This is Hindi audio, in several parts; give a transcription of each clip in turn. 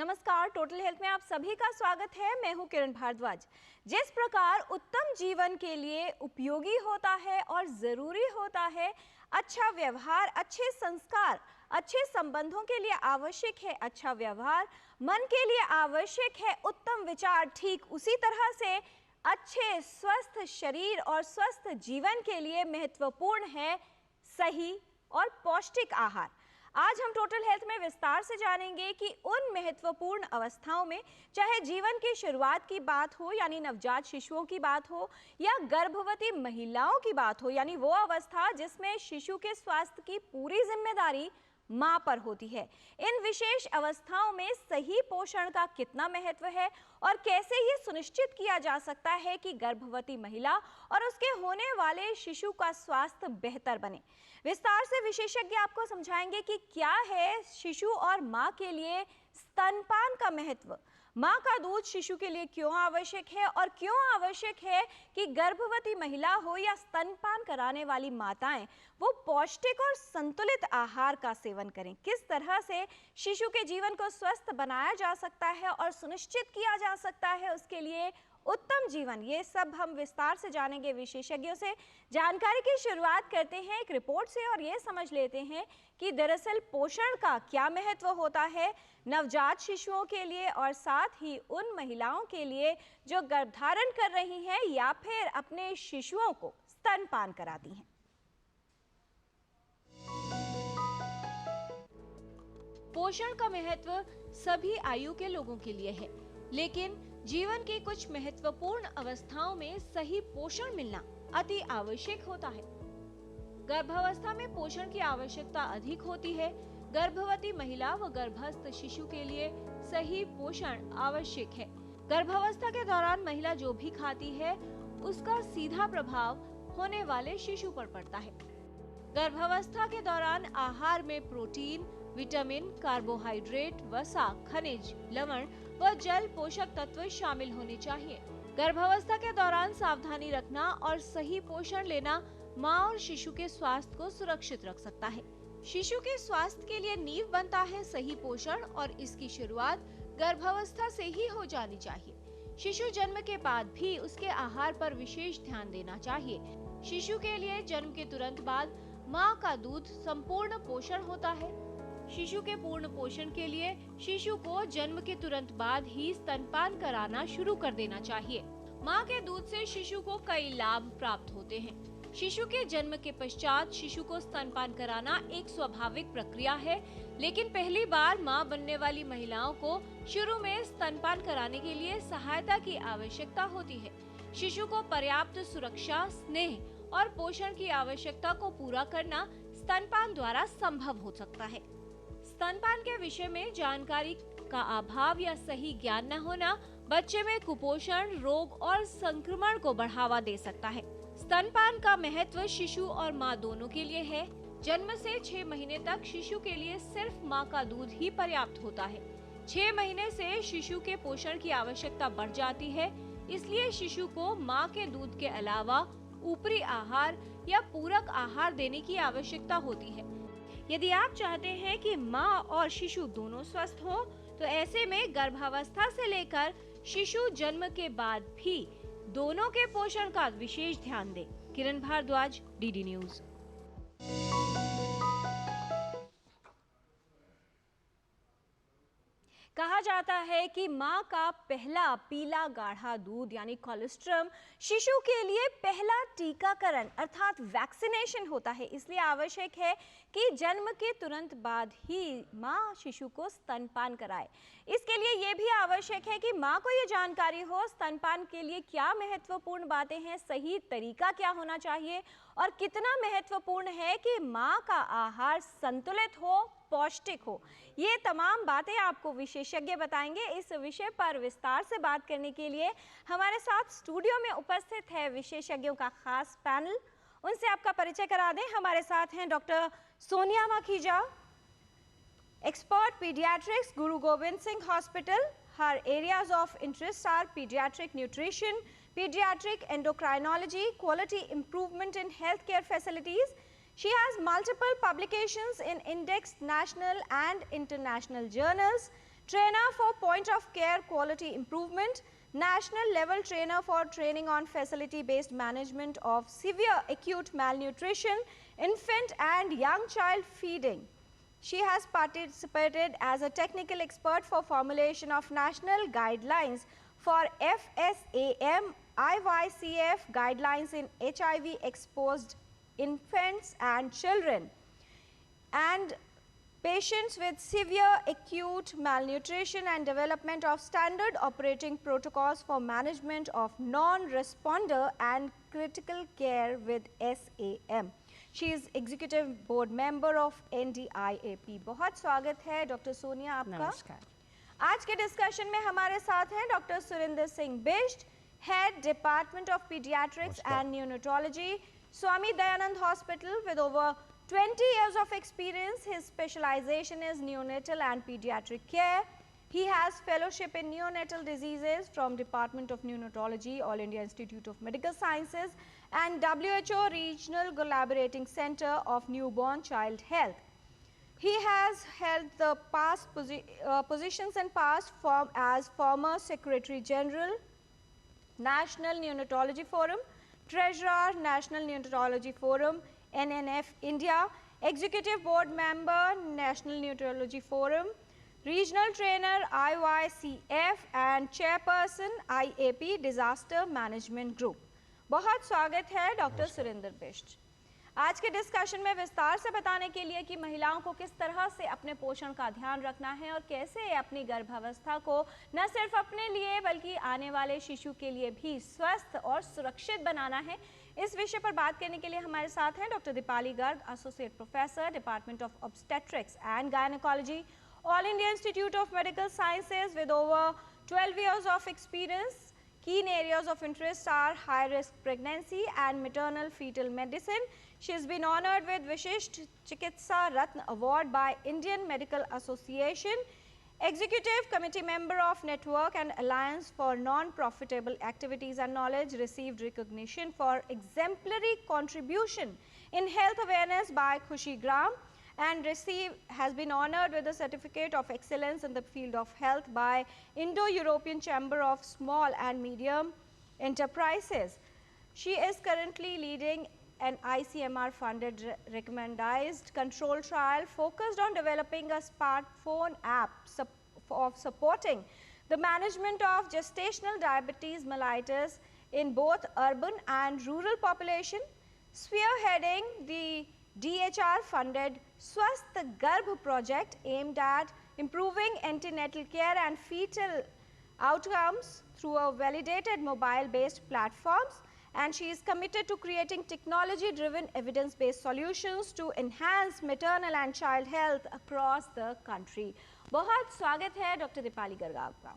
नमस्कार, टोटल हेल्थ में आप सभी का स्वागत है। मैं हूं किरण भारद्वाज। जिस प्रकार उत्तम जीवन के लिए उपयोगी होता है और ज़रूरी होता है अच्छा व्यवहार, अच्छे संस्कार, अच्छे संबंधों के लिए आवश्यक है अच्छा व्यवहार, मन के लिए आवश्यक है उत्तम विचार, ठीक उसी तरह से अच्छे स्वस्थ शरीर और स्वस्थ जीवन के लिए महत्वपूर्ण है सही और पौष्टिक आहार। आज हम टोटल हेल्थ में विस्तार से जानेंगे कि उन महत्वपूर्ण अवस्थाओं में, चाहे जीवन की शुरुआत की बात हो यानी नवजात शिशुओं की बात हो या गर्भवती महिलाओं की बात हो, यानी वो अवस्था जिसमें शिशु के स्वास्थ्य की पूरी जिम्मेदारी मां पर होती है, इन विशेष अवस्थाओं में सही पोषण का कितना महत्व है और कैसे ये सुनिश्चित किया जा सकता है कि गर्भवती महिला और उसके होने वाले शिशु का स्वास्थ्य बेहतर बने। विस्तार से विशेषज्ञ आपको समझाएंगे कि क्या है शिशु और मां के लिए स्तनपान का महत्व, मां का दूध शिशु के लिए क्यों आवश्यक है और क्यों आवश्यक है कि गर्भवती महिला हो या स्तनपान कराने वाली माताएं वो पौष्टिक और संतुलित आहार का सेवन करें, किस तरह से शिशु के जीवन को स्वस्थ बनाया जा सकता है और सुनिश्चित किया जा सकता है उसके लिए उत्तम जीवन। ये सब हम विस्तार से जानेंगे विशेषज्ञों से। जानकारी की शुरुआत करते हैं एक रिपोर्ट से और ये समझ लेते हैं कि दरअसल पोषण का क्या महत्व होता है नवजात शिशुओं के लिए और साथ ही उन महिलाओं के लिए जो गर्भधारण कर रही हैं या फिर अपने शिशुओं को स्तनपान कराती हैं। पोषण का महत्व सभी आयु के लोगों के लिए है, लेकिन जीवन की कुछ महत्वपूर्ण अवस्थाओं में सही पोषण मिलना अति आवश्यक होता है। गर्भावस्था में पोषण की आवश्यकता अधिक होती है। गर्भवती महिला व गर्भस्थ शिशु के लिए सही पोषण आवश्यक है। गर्भावस्था के दौरान महिला जो भी खाती है उसका सीधा प्रभाव होने वाले शिशु पर पड़ता है। गर्भावस्था के दौरान आहार में प्रोटीन, विटामिन, कार्बोहाइड्रेट, वसा, खनिज, लवण व जल पोषक तत्व शामिल होने चाहिए। गर्भावस्था के दौरान सावधानी रखना और सही पोषण लेना मां और शिशु के स्वास्थ्य को सुरक्षित रख सकता है। शिशु के स्वास्थ्य के लिए नींव बनता है सही पोषण और इसकी शुरुआत गर्भावस्था से ही हो जानी चाहिए। शिशु जन्म के बाद भी उसके आहार पर विशेष ध्यान देना चाहिए। शिशु के लिए जन्म के तुरंत बाद मां का दूध संपूर्ण पोषण होता है। शिशु के पूर्ण पोषण के लिए शिशु को जन्म के तुरंत बाद ही स्तनपान कराना शुरू कर देना चाहिए। मां के दूध से शिशु को कई लाभ प्राप्त होते हैं। शिशु के जन्म के पश्चात शिशु को स्तनपान कराना एक स्वाभाविक प्रक्रिया है, लेकिन पहली बार मां बनने वाली महिलाओं को शुरू में स्तनपान कराने के लिए सहायता की आवश्यकता होती है। शिशु को पर्याप्त सुरक्षा, स्नेह और पोषण की आवश्यकता को पूरा करना स्तनपान द्वारा संभव हो सकता है। स्तनपान के विषय में जानकारी का अभाव या सही ज्ञान न होना बच्चे में कुपोषण, रोग और संक्रमण को बढ़ावा दे सकता है। स्तनपान का महत्व शिशु और मां दोनों के लिए है। जन्म से 6 महीने तक शिशु के लिए सिर्फ मां का दूध ही पर्याप्त होता है। 6 महीने से शिशु के पोषण की आवश्यकता बढ़ जाती है, इसलिए शिशु को मां के दूध के अलावा ऊपरी आहार या पूरक आहार देने की आवश्यकता होती है। यदि आप चाहते हैं कि मां और शिशु दोनों स्वस्थ हों, तो ऐसे में गर्भावस्था से लेकर शिशु जन्म के बाद भी दोनों के पोषण का विशेष ध्यान दें। किरण भारद्वाज, डीडी न्यूज। कहा जाता है कि मां का पहला पीला गाढ़ा दूध यानी कोलेस्ट्रम शिशु के लिए पहला टीकाकरण अर्थात वैक्सीनेशन होता है। इसलिए आवश्यक है कि जन्म के तुरंत बाद ही मां शिशु को स्तनपान कराए। इसके लिए ये भी आवश्यक है कि मां को ये जानकारी हो स्तनपान के लिए क्या महत्वपूर्ण बातें हैं, सही तरीका क्या होना चाहिए और कितना महत्वपूर्ण है कि मां का आहार संतुलित हो, पौष्टिक हो। ये तमाम बातें आपको विशेषज्ञ बताएंगे। इस विषय पर विस्तार से बात करने के लिए हमारे साथ स्टूडियो में उपस्थित है विशेषज्ञों का खास पैनल। उनसे आपका परिचय करा दें। हमारे साथ हैं doctor Sonia Makhija, expert paediatrics, Guru Gobind Singh hospital. Her areas of interest are paediatric nutrition, pediatric endocrinology, quality improvement in healthcare facilities. She has multiple publications in indexed national and international journals, trainer for point of care quality improvement, national level trainer for training on facility based management of severe acute malnutrition, infant and young child feeding. She has participated as a technical expert for formulation of national guidelines for FSAM, IYCF guidelines in HIV exposed infants and children and patients with severe acute malnutrition, and development of standard operating protocols for management of non-responder and critical care with SAM. She is executive board member of NDIAP. बहुत स्वागत है डॉक्टर सोनिया आपका। नमस्कार। आज के डिस्कशन में हमारे साथ हैं doctor Surinder Singh Bisht, head department of paediatrics and neurology, Swami Dayanand hospital with over 20 years of experience. His specialization is neonatal and pediatric care. He has fellowship in neonatal diseases from Department of Neonatology, All India Institute of Medical Sciences and WHO Regional Collaborating Center of Newborn Child Health. He has held the past positions in past as former Secretary General, National Neonatology Forum, Treasurer, National Neonatology Forum, NNF India, Executive Board Member, National Neonatology Forum, Regional Trainer, IYCF and Chairperson, IAP Disaster Management Group. बहुत स्वागत है डॉक्टर सुरिंदर बिष्ट। आज के डिस्कशन में विस्तार से बताने के लिए कि महिलाओं को किस तरह से अपने पोषण का ध्यान रखना है और कैसे अपनी गर्भावस्था को न सिर्फ अपने लिए बल्कि आने वाले शिशु के लिए भी स्वस्थ और सुरक्षित बनाना है, इस विषय पर बात करने के लिए हमारे साथ हैं doctor Deepali Garg, associate professor, department of obstetrics and gynaecology, all India Institute of Medical sciences with over 12 years of experience. Keen areas of interest are high risk pregnancy and maternal fetal medicine. She has been honored with Vishisht Chikitsa Ratna Award by Indian Medical Association, Executive Committee member of Network and Alliance for Non-Profitable Activities and Knowledge, received recognition for exemplary contribution in health awareness by Khushi Gram, and has been honored with the Certificate of Excellence in the Field of Health by Indo-European Chamber of Small and Medium Enterprises. She is currently leading an ICMR funded recommended control trial focused on developing a smartphone app of supporting the management of gestational diabetes mellitus in both urban and rural population, spearheading the DHR funded Swasth Garbh project aimed at improving antenatal care and fetal outcomes through a validated mobile based platforms, and she is committed to creating technology driven evidence based solutions to enhance maternal and child health across the country. बहुत स्वागत है डॉक्टर दीपाली गर्ग आपका।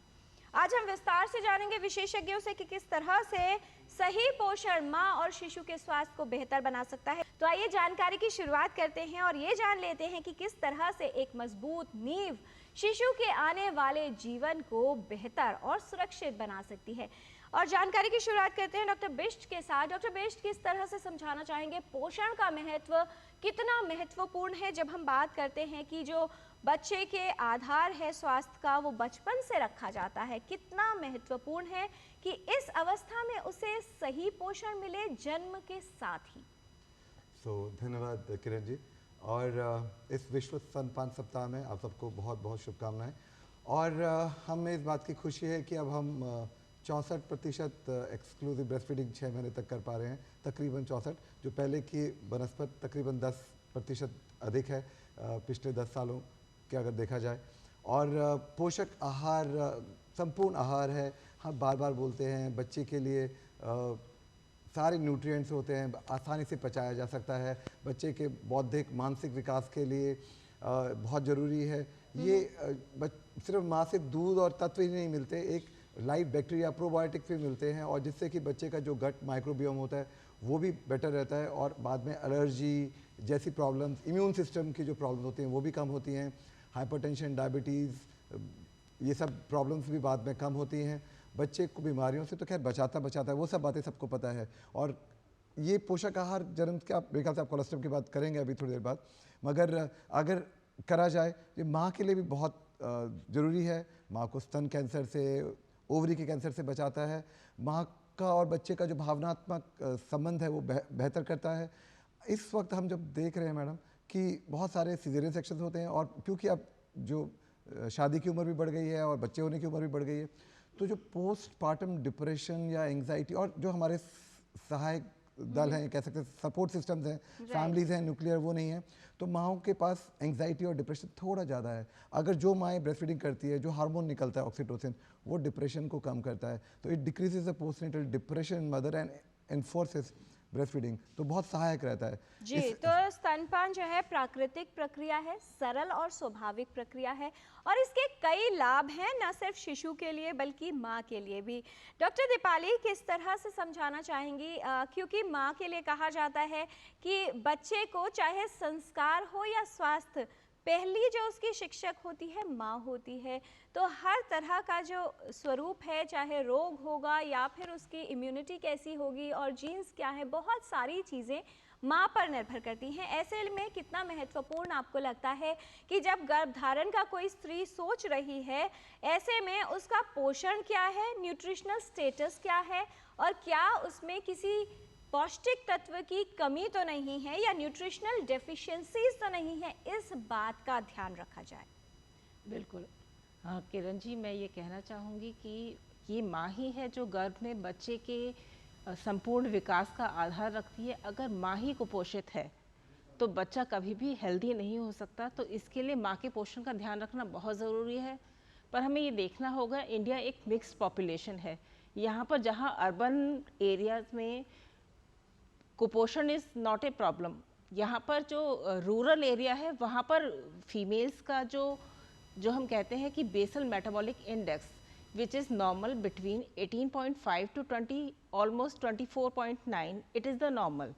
आज हम विस्तार से जानेंगे विशेषज्ञों से कि किस तरह से सही पोषण मां और शिशु के स्वास्थ्य को बेहतर बना सकता है। तो आइए जानकारी की शुरुआत करते हैं और ये जान लेते हैं कि किस तरह से एक मजबूत नींव शिशु के आने वाले जीवन को बेहतर और सुरक्षित बना सकती है। और जानकारी की शुरुआत करते हैं डॉक्टर बिष्ट के साथ। डॉक्टर बिष्ट, किस तरह से समझाना चाहेंगे पोषण का महत्व कितना महत्वपूर्ण है जब हम बात करते हैं कि जो बच्चे के आधार है स्वास्थ्य का वो बचपन से रखा जाता है, कितना महत्वपूर्ण है कि इस अवस्था में उसे सही पोषण मिले जन्म के साथ ही। धन्यवाद किरण जी। और इस विश्व स्तनपान सप्ताह में आप सबको बहुत बहुत शुभकामनाएं। और हमें इस बात की खुशी है कि अब हम 64% एक्सक्लूसिव ब्रेस्ट फीडिंग 6 महीने तक कर पा रहे हैं, तकरीबन 64, जो पहले की बनस्पत तकरीबन 10% अधिक है पिछले 10 सालों के अगर देखा जाए। और पोषक आहार संपूर्ण आहार है। हम बार बार बोलते हैं बच्चे के लिए सारे न्यूट्रिएंट्स होते हैं, आसानी से पचाया जा सकता है, बच्चे के बौद्धिक मानसिक विकास के लिए बहुत ज़रूरी है। ये सिर्फ माँ से दूध और तत्व ही नहीं मिलते, एक लाइव बैक्टीरिया प्रोबायोटिक्स भी मिलते हैं, और जिससे कि बच्चे का जो गट माइक्रोबियोम होता है वो भी बेटर रहता है, और बाद में एलर्जी जैसी प्रॉब्लम्स, इम्यून सिस्टम की जो प्रॉब्लम्स होती हैं वो भी कम होती हैं, हाइपरटेंशन, डायबिटीज़, ये सब प्रॉब्लम्स भी बाद में कम होती हैं। बच्चे को बीमारियों से तो खैर बचाता है, वो सब बातें सबको पता है। और ये पोषक आहार जन्म के, आप मेरे ख्याल से आप कोलेस्ट्रॉल की बात करेंगे अभी थोड़ी देर बाद, मगर अगर करा जाए ये माँ के लिए भी बहुत ज़रूरी है। माँ को स्तन कैंसर से, ओवरी के कैंसर से बचाता है। माँ का और बच्चे का जो भावनात्मक संबंध है वो बेहतर करता है। इस वक्त हम जब देख रहे हैं मैडम कि बहुत सारे सिजेरियन सेक्शंस होते हैं, और क्योंकि अब जो शादी की उम्र भी बढ़ गई है और बच्चे होने की उम्र भी बढ़ गई है, तो जो पोस्टपार्टम डिप्रेशन या एंग्जाइटी, और जो हमारे सहायक दल हैं, कह सकते हैं सपोर्ट सिस्टम्स हैं, फैमिलीज हैं, न्यूक्लियर वो नहीं है, तो माँओं के पास एंग्जाइटी और डिप्रेशन थोड़ा ज़्यादा है। अगर जो माएँ ब्रेस्ट फीडिंग करती है, जो हार्मोन निकलता है ऑक्सीटोसिन, वो डिप्रेशन को कम करता है, तो it decreases the postnatal depression in mother and एनफोर्सेस breast feeding, तो बहुत सहायक रहता है जी। तो स्तनपान जो है प्राकृतिक प्रक्रिया है, सरल और स्वाभाविक प्रक्रिया है, और इसके कई लाभ हैं, न सिर्फ शिशु के लिए बल्कि माँ के लिए भी। डॉक्टर दीपाली, किस तरह से समझाना चाहेंगी, क्योंकि माँ के लिए कहा जाता है कि बच्चे को चाहे संस्कार हो या स्वास्थ्य, पहली जो उसकी शिक्षक होती है माँ होती है। तो हर तरह का जो स्वरूप है, चाहे रोग होगा या फिर उसकी इम्यूनिटी कैसी होगी और जीन्स क्या है, बहुत सारी चीज़ें माँ पर निर्भर करती हैं। ऐसे में कितना महत्वपूर्ण आपको लगता है कि जब गर्भधारण का कोई स्त्री सोच रही है, ऐसे में उसका पोषण क्या है, न्यूट्रिशनल स्टेटस क्या है, और क्या उसमें किसी पौष्टिक तत्व की कमी तो नहीं है या न्यूट्रिशनल डेफिशिएंसीज तो नहीं है, इस बात का ध्यान रखा जाए। बिल्कुल। हाँ किरण जी, मैं ये कहना चाहूँगी कि ये माँ ही है जो गर्भ में बच्चे के संपूर्ण विकास का आधार रखती है। अगर माँ ही कुपोषित है तो बच्चा कभी भी हेल्दी नहीं हो सकता। तो इसके लिए माँ के पोषण का ध्यान रखना बहुत ज़रूरी है। पर हमें ये देखना होगा, इंडिया एक मिक्स्ड पॉपुलेशन है। यहाँ पर जहाँ अर्बन एरियाज़ में कुपोषण इज़ नॉट ए प्रॉब्लम, यहाँ पर जो रूरल एरिया है वहाँ पर फीमेल्स का जो हम कहते हैं कि basal metabolic index which is normal between 18.5 to 20 almost 24.9, it is the normal.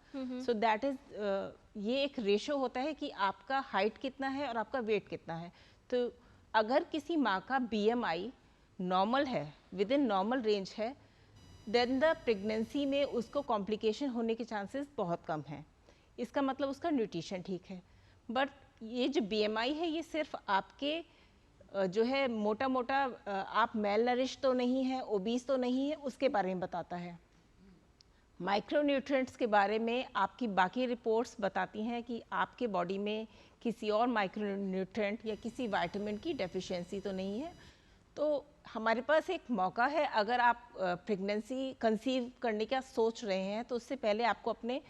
So that is, ये एक रेशो होता है कि आपका हाइट कितना है और आपका वेट कितना है। तो अगर किसी माँ का BMI नॉर्मल है, विद इन नॉर्मल रेंज है, देन द प्रेगनेंसी में उसको कॉम्प्लिकेशन होने के चांसेस बहुत कम हैं। इसका मतलब उसका न्यूट्रिशन ठीक है। बट ये जो BMI है ये सिर्फ आपके जो है मोटा मोटा आप मेल नरिश तो नहीं है, ओबीस तो नहीं है, उसके बारे में बताता है। माइक्रोन्यूट्रिएंट्स के बारे में आपकी बाकी रिपोर्ट्स बताती हैं कि आपके बॉडी में किसी और माइक्रोन्यूट्रिएंट या किसी विटामिन की डेफिशिएंसी तो नहीं है। तो हमारे पास एक मौका है, अगर आप प्रेगनेंसी कंसीव करने का सोच रहे हैं तो उससे पहले आपको अपने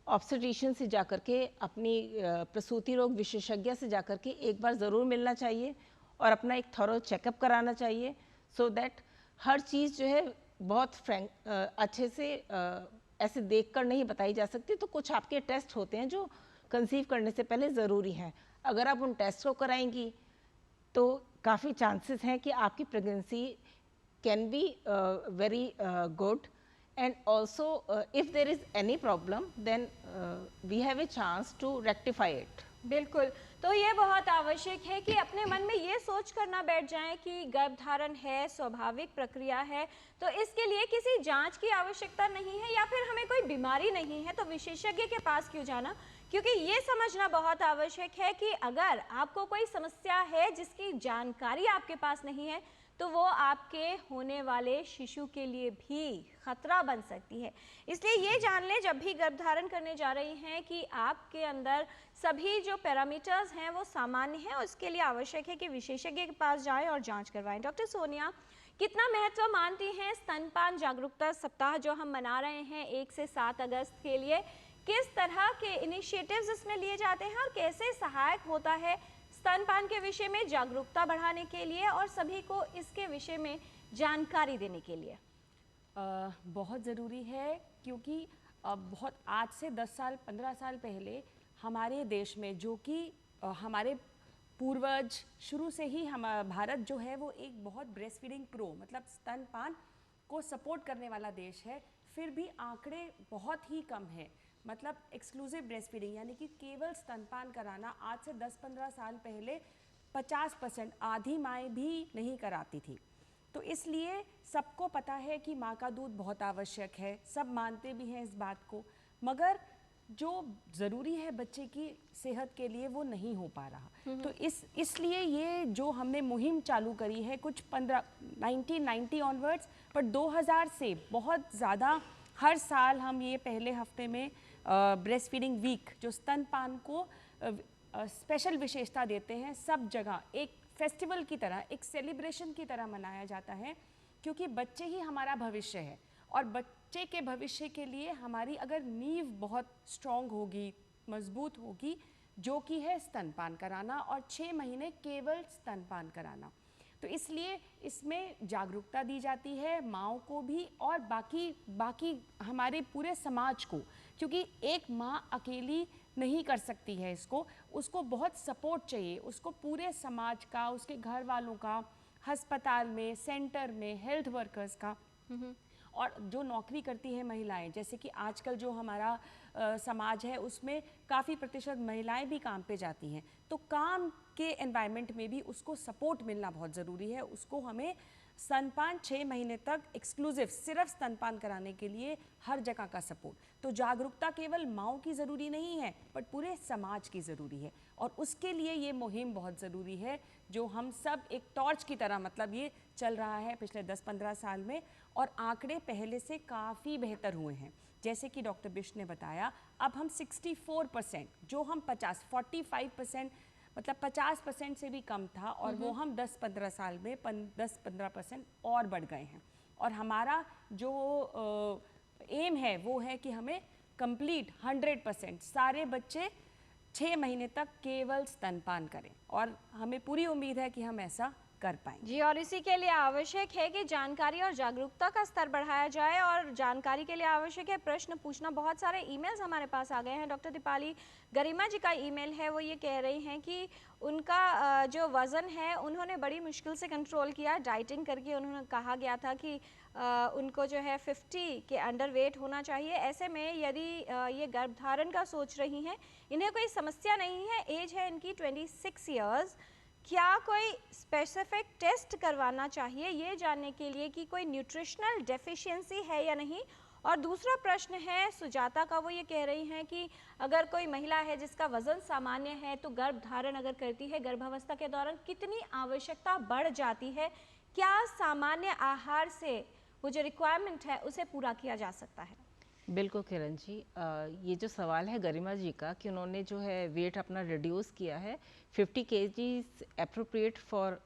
ऑब्स्टेट्रिशियन से जाकर के, अपनी प्रसूति रोग विशेषज्ञ से जाकर के एक बार ज़रूर मिलना चाहिए और अपना एक थॉरो चेकअप कराना चाहिए, सो दैट हर चीज़ जो है बहुत अच्छे से ऐसे देखकर नहीं बताई जा सकती। तो कुछ आपके टेस्ट होते हैं जो कंसीव करने से पहले ज़रूरी हैं। अगर आप उन टेस्ट को कराएंगी तो काफ़ी चांसेस हैं कि आपकी pregnancy can be very good, and also if there is any problem then we have a chance to rectify it. बिल्कुल। तो ये बहुत आवश्यक है कि अपने मन में ये सोच कर ना बैठ जाएं कि गर्भधारण है, स्वाभाविक प्रक्रिया है, तो इसके लिए किसी जांच की आवश्यकता नहीं है या फिर हमें कोई बीमारी नहीं है तो विशेषज्ञ के पास क्यों जाना। क्योंकि ये समझना बहुत आवश्यक है कि अगर आपको कोई समस्या है जिसकी जानकारी आपके पास नहीं है तो वो आपके होने वाले शिशु के लिए भी खतरा बन सकती है। इसलिए ये जान लें जब भी गर्भधारण करने जा रही हैं कि आपके अंदर सभी जो पैरामीटर्स हैं वो सामान्य हैं। उसके लिए आवश्यक है कि विशेषज्ञ के पास जाएं और जांच करवाएं। डॉक्टर सोनिया, कितना महत्व मानती हैं स्तनपान जागरूकता सप्ताह जो हम मना रहे हैं 1 से 7 अगस्त के लिए? किस तरह के इनिशिएटिव्स इसमें लिए जाते हैं और कैसे सहायक होता है स्तनपान के विषय में जागरूकता बढ़ाने के लिए और सभी को इसके विषय में जानकारी देने के लिए? बहुत ज़रूरी है, क्योंकि बहुत आज से 10 साल 15 साल पहले हमारे देश में, जो कि हमारे पूर्वज शुरू से ही, हम भारत जो है वो एक बहुत ब्रेस्ट फीडिंग प्रो, मतलब स्तनपान को सपोर्ट करने वाला देश है, फिर भी आंकड़े बहुत ही कम हैं। मतलब एक्सक्लूसिव ब्रेस्ट फीडिंग यानी कि केवल स्तनपान कराना आज से 10-15 साल पहले 50%, आधी माएँ भी नहीं कराती थी। तो इसलिए सबको पता है कि माँ का दूध बहुत आवश्यक है, सब मानते भी हैं इस बात को, मगर जो ज़रूरी है बच्चे की सेहत के लिए वो नहीं हो पा रहा। तो इसलिए ये जो हमने मुहिम चालू करी है कुछ 1990 ऑनवर्ड्स, पर 2000 से बहुत ज़्यादा हर साल हम ये पहले हफ्ते में ब्रेस्ट फीडिंग वीक जो स्तनपान को स्पेशल विशेषता देते हैं, सब जगह एक फेस्टिवल की तरह, एक सेलिब्रेशन की तरह मनाया जाता है, क्योंकि बच्चे ही हमारा भविष्य है। और बच्चे के भविष्य के लिए हमारी अगर नींव बहुत स्ट्रॉन्ग होगी, मजबूत होगी, जो कि है स्तनपान कराना और 6 महीने केवल स्तनपान कराना। तो इसलिए इसमें जागरूकता दी जाती है माँओं को भी और बाकी हमारे पूरे समाज को, क्योंकि एक माँ अकेली नहीं कर सकती है इसको, उसको बहुत सपोर्ट चाहिए, उसको पूरे समाज का, उसके घर वालों का, अस्पताल में, सेंटर में, हेल्थ वर्कर्स का, और जो नौकरी करती है महिलाएं, जैसे कि आजकल जो हमारा समाज है उसमें काफ़ी प्रतिशत महिलाएं भी काम पे जाती हैं, तो काम के एनवायरनमेंट में भी उसको सपोर्ट मिलना बहुत ज़रूरी है। उसको हमें स्तनपान 6 महीने तक एक्सक्लूसिव सिर्फ स्तनपान कराने के लिए हर जगह का सपोर्ट। तो जागरूकता केवल माँओं की ज़रूरी नहीं है, बट पूरे समाज की ज़रूरी है, और उसके लिए ये मुहिम बहुत ज़रूरी है, जो हम सब एक टॉर्च की तरह, मतलब ये चल रहा है पिछले 10-15 साल में, और आंकड़े पहले से काफ़ी बेहतर हुए हैं। जैसे कि डॉक्टर बिष्ट ने बताया, अब हम 64%, जो हम 45% मतलब 50% से भी कम था, और वो हम 10-15 साल में 10-15% और बढ़ गए हैं। और हमारा जो एम है वो है कि हमें कंप्लीट 100% सारे बच्चे 6 महीने तक केवल स्तनपान करें, और हमें पूरी उम्मीद है कि हम ऐसा कर पाएंगे। जी, और इसी के लिए आवश्यक है कि जानकारी और जागरूकता का स्तर बढ़ाया जाए, और जानकारी के लिए आवश्यक है प्रश्न पूछना। बहुत सारे ईमेल्स हमारे पास आ गए हैं। डॉक्टर दीपाली गरिमा जी का ईमेल है, वो ये कह रही हैं कि उनका जो वज़न है उन्होंने बड़ी मुश्किल से कंट्रोल किया, डाइटिंग करके। उन्होंने कहा गया था कि उनको जो है 50 के अंडर वेट होना चाहिए। ऐसे में यदि ये गर्भधारण का सोच रही हैं, इन्हें कोई समस्या नहीं है, एज है इनकी 26 ईयर्स, क्या कोई स्पेसिफिक टेस्ट करवाना चाहिए ये जानने के लिए कि कोई न्यूट्रिशनल डेफिशिएंसी है या नहीं? और दूसरा प्रश्न है सुजाता का, वो ये कह रही हैं कि अगर कोई महिला है जिसका वजन सामान्य है, तो गर्भधारण अगर करती है, गर्भावस्था के दौरान कितनी आवश्यकता बढ़ जाती है? क्या सामान्य आहार से वो जो रिक्वायरमेंट है उसे पूरा किया जा सकता है? बिल्कुल किरण जी, ये जो सवाल है गरिमा जी का कि उन्होंने जो है वेट अपना रिड्यूस किया है, 50 kg अप्रोप्रिएट फॉर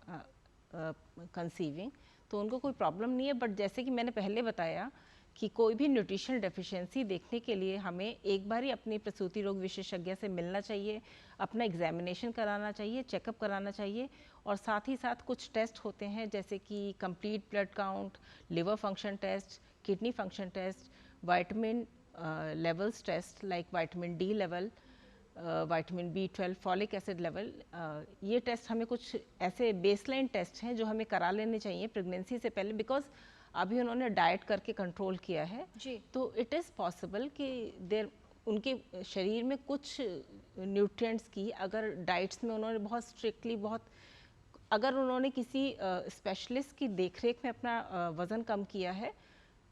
कंसीविंग, तो उनको कोई प्रॉब्लम नहीं है। बट जैसे कि मैंने पहले बताया कि कोई भी न्यूट्रिशनल डेफिशिएंसी देखने के लिए हमें एक बार ही अपनी प्रसूति रोग विशेषज्ञ से मिलना चाहिए, अपना एग्जामिनेशन कराना चाहिए, चेकअप कराना चाहिए, और साथ ही साथ कुछ टेस्ट होते हैं जैसे कि complete blood count, liver function test, kidney function test, vitamin levels test like vitamin D level, vitamin B12, folic acid level. ये टेस्ट हमें कुछ ऐसे बेसलाइन टेस्ट हैं जो हमें करा लेने चाहिए प्रेगनेंसी से पहले, बिकॉज अभी उन्होंने डाइट करके कंट्रोल किया है जी। तो इट इज़ पॉसिबल कि देर उनके शरीर में कुछ न्यूट्रिएंट्स की अगर डाइट्स में उन्होंने बहुत स्ट्रिक्टली अगर उन्होंने किसी स्पेशलिस्ट की देखरेख में अपना वज़न कम किया है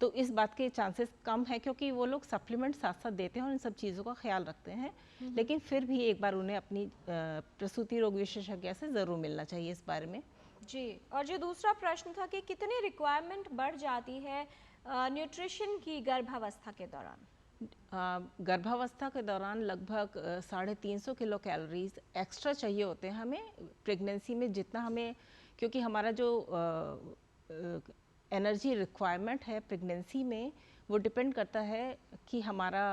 तो इस बात के चांसेस कम है, क्योंकि वो लोग सप्लीमेंट साथ साथ देते हैं और इन सब चीज़ों का ख्याल रखते हैं। लेकिन फिर भी एक बार उन्हें अपनी प्रसूति रोग विशेषज्ञ से ज़रूर मिलना चाहिए इस बारे में। जी, और जो दूसरा प्रश्न था कि कितनी रिक्वायरमेंट बढ़ जाती है न्यूट्रिशन की गर्भावस्था के दौरान? गर्भावस्था के दौरान लगभग 350 किलो कैलोरीज एक्स्ट्रा चाहिए होते हैं हमें प्रेगनेंसी में, जितना हमें, क्योंकि हमारा जो एनर्जी रिक्वायरमेंट है प्रेगनेंसी में वो डिपेंड करता है कि हमारा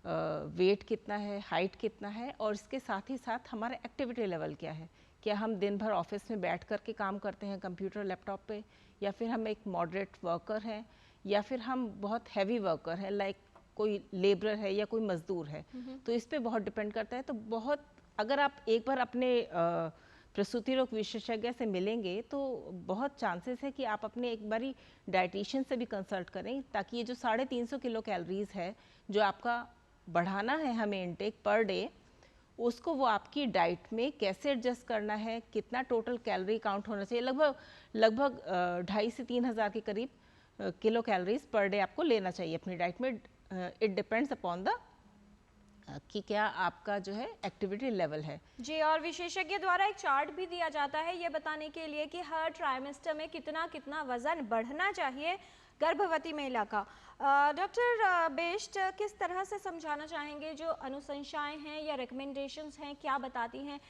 वेट कितना है, हाइट कितना है, और इसके साथ ही साथ हमारा एक्टिविटी लेवल क्या है। क्या हम दिन भर ऑफिस में बैठ कर के काम करते हैं कंप्यूटर लैपटॉप पे, या फिर हम एक मॉडरेट वर्कर हैं, या फिर हम बहुत हैवी वर्कर हैं लाइक कोई लेबरर है या कोई मजदूर है। तो इस पे बहुत डिपेंड करता है। तो बहुत अगर आप एक बार अपने प्रसूति रोग विशेषज्ञ से मिलेंगे तो बहुत चांसेस है कि आप अपने एक बारी डाइटिशियन से भी कंसल्ट करें, ताकि ये जो 350 किलो कैलोरीज है जो आपका बढ़ाना है हमें इनटेक पर डे, उसको वो आपकी डाइट में कैसे एडजस्ट करना है, कितना टोटल कैलोरी काउंट होना चाहिए। लगभग 2,500 से 3,000 के करीब किलो कैलोरीज पर डे आपको लेना चाहिए अपनी डाइट में। इट डिपेंड्स अपॉन द कि क्या आपका जो है एक्टिविटी लेवल है। जी, और विशेषज्ञ द्वारा एक चार्ट भी दिया जाता है ये बताने के लिए कि हर ट्राइमेस्टर में कितना कितना वजन बढ़ना चाहिए गर्भवती महिला का। डॉक्टर बेस्ट, किस तरह से समझाना चाहेंगे जो अनुशंसाएं हैं या रिकमेंडेशंस हैं, क्या बताती हैं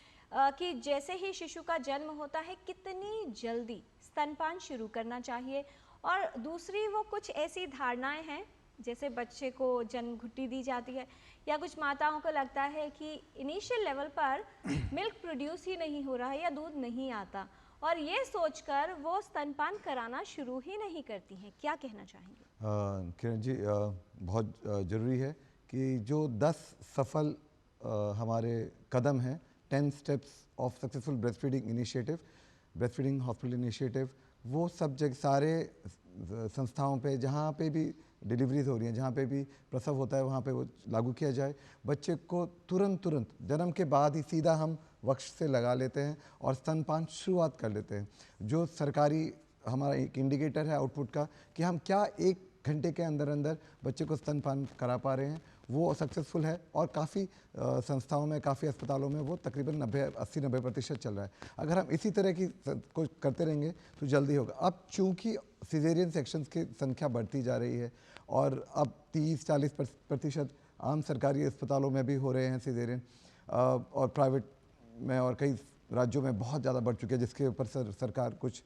कि जैसे ही शिशु का जन्म होता है कितनी जल्दी स्तनपान शुरू करना चाहिए, और दूसरी वो कुछ ऐसी धारणाएं हैं जैसे बच्चे को जन्म घुट्टी दी जाती है या कुछ माताओं को लगता है कि इनिशियल लेवल पर मिल्क प्रोड्यूस ही नहीं हो रहा है या दूध नहीं आता, और ये सोचकर वो स्तनपान कराना शुरू ही नहीं करती हैं, क्या कहना चाहेंगे? किरण जी, बहुत ज़रूरी है कि जो 10 सफल हमारे कदम हैं, 10 steps of successful breast feeding initiative, breast feeding hospital initiative, वो सब जगह सारे संस्थाओं पे जहाँ पे भी डिलीवरीज हो रही हैं, जहाँ पे भी प्रसव होता है वहाँ पे वो लागू किया जाए। बच्चे को तुरंत जन्म के बाद ही सीधा हम वक्ष से लगा लेते हैं और स्तनपान शुरुआत कर लेते हैं। जो सरकारी हमारा एक इंडिकेटर है आउटपुट का कि हम क्या 1 घंटे के अंदर बच्चे को स्तनपान करा पा रहे हैं, वो सक्सेसफुल है। और काफ़ी संस्थाओं में, काफ़ी अस्पतालों में वो तकरीबन 80-90% चल रहा है। अगर हम इसी तरह की कुछ करते रहेंगे तो जल्दी होगा। अब चूँकि सिजेरियन सेक्शंस की संख्या बढ़ती जा रही है और अब 30-40% आम सरकारी अस्पतालों में भी हो रहे हैं सिजेरियन, और प्राइवेट में और कई राज्यों में बहुत ज़्यादा बढ़ चुके हैं, जिसके ऊपर सरकार कुछ